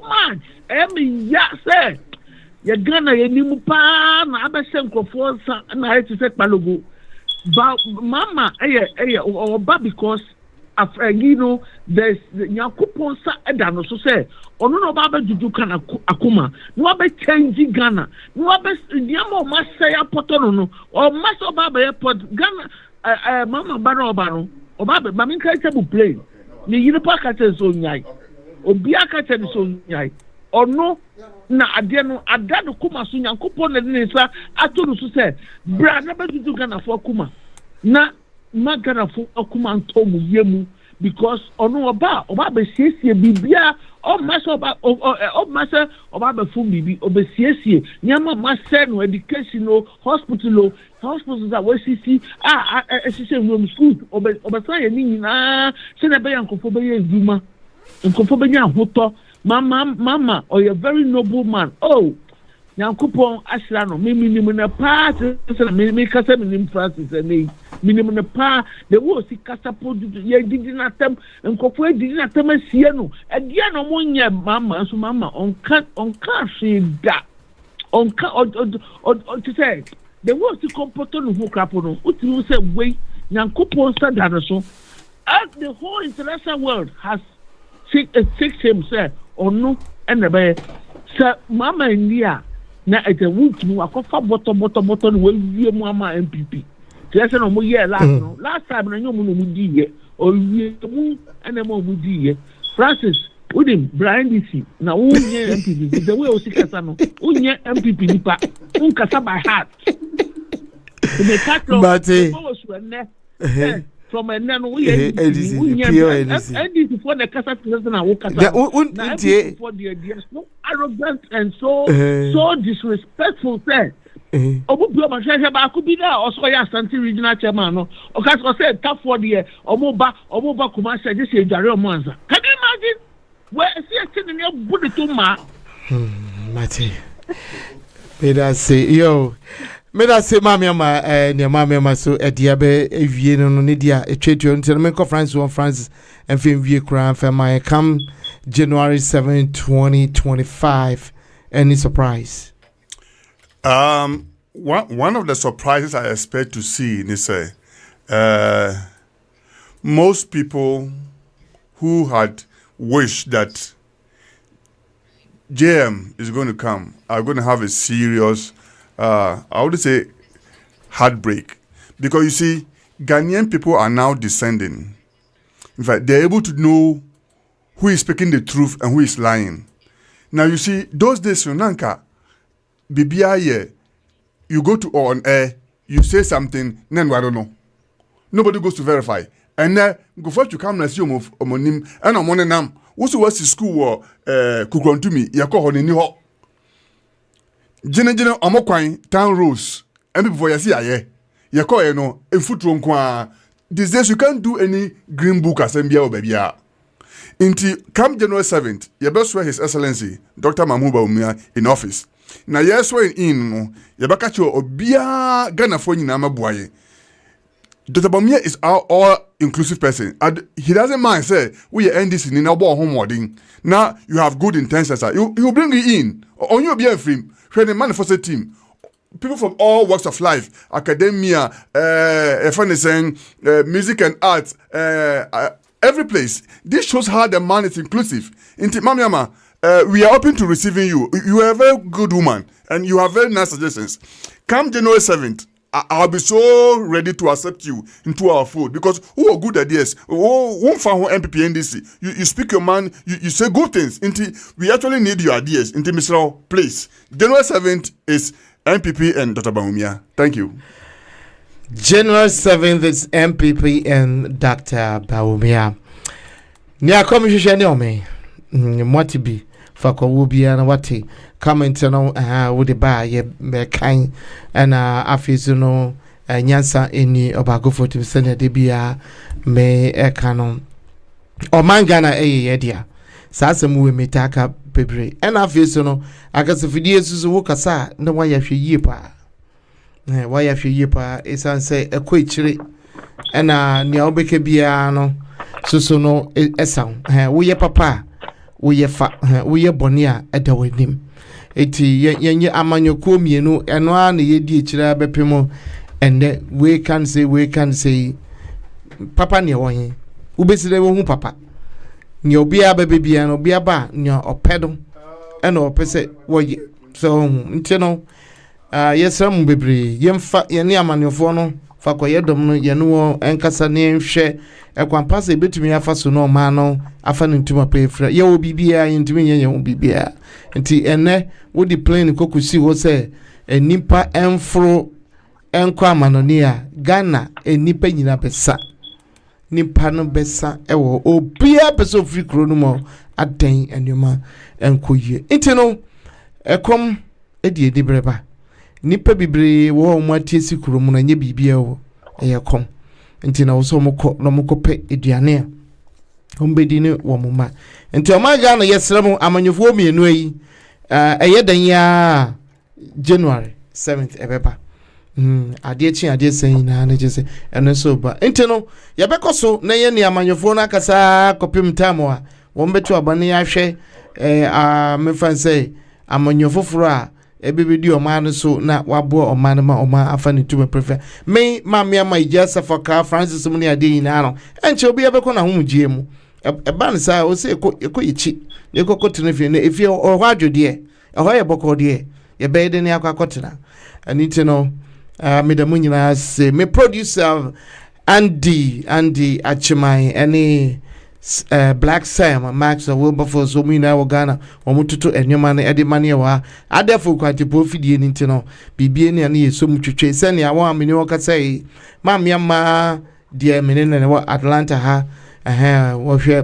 much ya say ya Ghana ye nimu pa na abese nkofo na it say palogo but mama oba because you know there's Yakupon sa edano so say ono no ba juju kana akuma no ba change Ghana no ba nyamo ma say apoto no o ma so ba airport Ghana mama ba no oba be ma min kai table play ni yiri pa ka te so nyai obi aka te so nyai ono na ade no adado kuma so Yakupon na ni sa atoro so say bra na ba juju Ghana for kuma na magana fo akuma ntomu yemu because onu oba be siesie bibia o masa oba be fun bibi obe siesie nyama masa no education no hospitals that we see room school obe say ni nyina se na be yankofo be yeduma nkofo be nya hoto mama or a very noble man Yankupon asra no me na pa se me kasa me Francis ene minimum na pa the wo si kasa po ye didi na tem nkofo didi na tem asie no edia no mo nya mama so mama on can she da on to say the wo si comporto no ho krapo no uti say we Yankupon sa da no so as the whole international world has fixed himself or no and the say mama India na ete wuntunu akofa boto no we mu ama NPP say no mo year last time na nyom no mu diye o wie mu ene mo mu diye Francis udim Brian DC na wo nye NPP the way o sikasa no unye NPP nipa unkasa by heart the catlo from a nano we NDC for the kasa na wo kasa for the no arrogant and so disrespectful say obu ma share ba ku bi da oso ya Asante regional chairman no o ka say tap for the omoba kuma say this e dware omo ansa can you imagine where see a thing near body to ma mate me da say mama ne mama so edia be evie no ne dia etwetuo nti me ko France and film vie kran fa my come January 7 2025 any surprise one of the surprises I expect to see is most people who had wished that JM is going to come are going to have a serious I would say heartbreak, because you see Ghanaian people are now descending. In fact, they're able to know who is speaking the truth and who is lying. Now you see those days in Nanka, BBI, you go to on air, you say something, then I don't know. Nobody goes to verify. And then go first you come and see omonim and I'm on nam. What's the school or kukontumi yako honini ho. Jene omokwan town rules and people you see aye you call no a foot room kwa these days you can't do any green book assembly or baby inti come January 7th you best swear His Excellency Dr. Mahmoud Bawumia in office na yes swear in no you baka cho obia Ghana for nyina maboaye Dr. Bawumia is our all-inclusive person. And he doesn't mind, say, we are NDC in our homeworking. Now, you have good intentions. You bring it in. On your being free, when the manifesto team, people from all walks of life, academia, music and arts, every place. This shows how the man is inclusive. Mamiama, we are open to receiving you. You are a very good woman, and you have very nice suggestions. Come January 7th, I'll be so ready to accept you into our fold because who are good ideas? Who found NPP NDC? You speak your mind, you say good things. We actually need your ideas. Mr. Please. January 7th is NPP and Dr. Bawumia. Thank you. January 7th is NPP and Dr. Bawumia. Nia komisho ni ome. Mwati bi. Fako wubia na wati. Comment no with ba ye me kind and afis no nyansa eni obagofo to send de bia me ekano o mangana ye dia sasa mu we metaka bebre and afis no akase fidie susu wo kasa na waya hwe yie pa waya hwe yie pa esan se ekoichire na nia obeke bia no susu no esan wo ye papa wo ye fa wo ye boni a edawanim eti yenye amanyoko mienu eno a na yedi ekira bepemo ende we can say papa ne won ubesire wo hu papa ne obi abebe bia no obi aba ne opedo ena opese woye so ntino yesram bebre yemfa yene amanyofo no fa koyedom no yene wo enkasa ne nhwe ekwampasa betumi afa so no ma no afa ne ntuma pefra ye wo bibia yentumi ye wo bibia nti ene wo di plane kokusi wo se enipa enfro enkwa amanonia Ghana enipa nyina besa nipa no besa ewo obia besa ofri kro no mo aden enuma enkoye nti no ekom edi edibreba nipa bibre wo mo atiesi kro mu na nye bibia wo eyekom nti na wo so mokọ no mokope eduane a ombedi ne wo moma nti o ma Ghana yesrem amanyofo mienu yi eyedan ya January 7th ebeba ade sen na na jese eno so ba nti no yebekoso na ye ne amanyofo na kasa kopim time a wo mbetu abane ya hwe mefa say amanyofo foro a ebebedi o man so na wabo o man ma o ma afa ne tuma prefer me mamia ma ijasa for car Francis mu ne ade ina no enche obi ebeko na homgie mu ban sa o se ekoyichi ekokotene fi na efi o hwadwo de ho ye boko de ye beede ne akakotena ani to know medamu nyina say me producer Andy Achimai any Black Sam Max Wilberforce so mi na wo Ghana o mututu enyoma na ede mane wa adefo kwati profidie ni ntino bibie ne na yeso mutwetwe se ne awo amene wo kasa yi ma de mene ne wo Atlanta ha wo hwe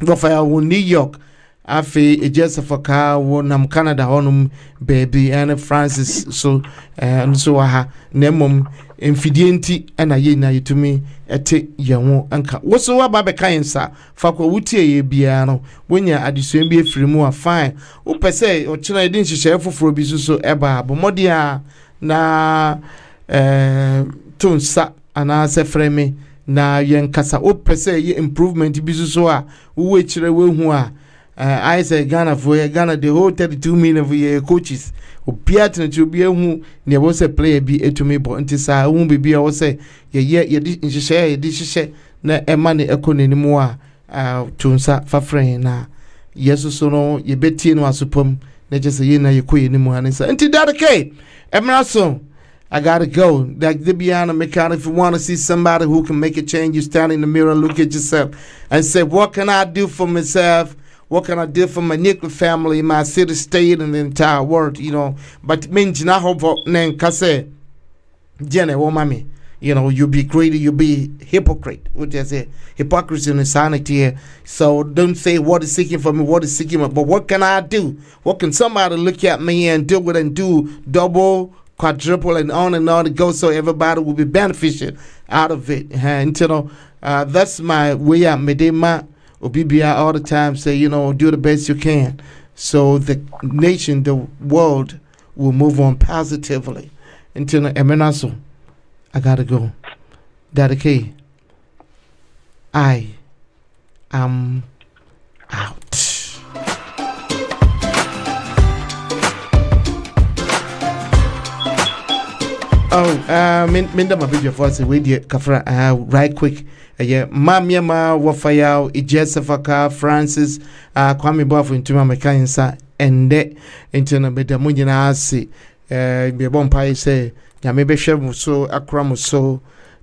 wo fa wo New York afi Joseph ka wo nam Canada honum baby and Francis so ha nemom emfidie nti na ye na yetumi ete yenwo anka wo so wa ba be kan sa fa kwa wutie ye bia no wonya adesua bi afirimu a fine wo pese o kira edin hihye foforo bi so eba bomode a na tonsa ana se frame na yen kasa wo pese ye improvement bi so a wo kira we hu a I say Ghana for Ghana the whole 32 million for your coaches obiat na ti obi ehu ne wo say player bi etumi bo ntisa hu bibi a wo say ye di nhihye na ema ne ekonenimu a tunsa fafren na yeso so no ye betie no asopom na jese ye na ye koye nimu anisa nti dadake emra so I gotta go. Like the Biana Mechanic, if you want to see somebody who can make a change, you stand in the mirror, look at yourself and say, what can I do for myself? What can I do for my nuclear family, my city, state, and the entire world, you know? But means na hope nen kase jene wo mami. You know, you be greedy, you be hypocrite. What I say? Hypocrisy and insanity here. So don't say what is seeking for me, what is seeking, but what can I do? What can somebody look at me and do it and do double, quadruple, and on it goes, so everybody will be beneficial out of it. And you know, that's my way out. Medema Obibia all the time say, you know, do the best you can, so the nation, the world will move on positively. Until Emenaso, I gotta go. Dady, I am out. Minda my video for us with you, Kafra, right quick. Yeah, Mamma Wafaya, Ijessafaka, Francis, Kwame Buff into my Mekansa, and de into the Mujina see, be a bonfire say, maybe share so, Akram so,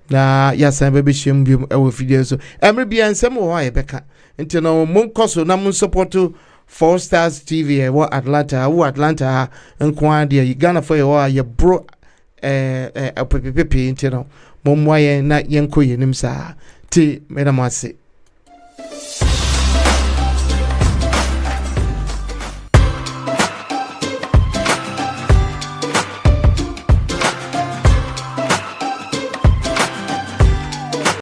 na yes, I baby shim be our videos. Maybe and some more, Becca, into no Munkoso, Namun support to 4 Stars TV, what Atlanta, and Quandia, you gonna for your bro. Pepe, you know, Momwaye, not Yanko, Nimsa, T. Madam Massey.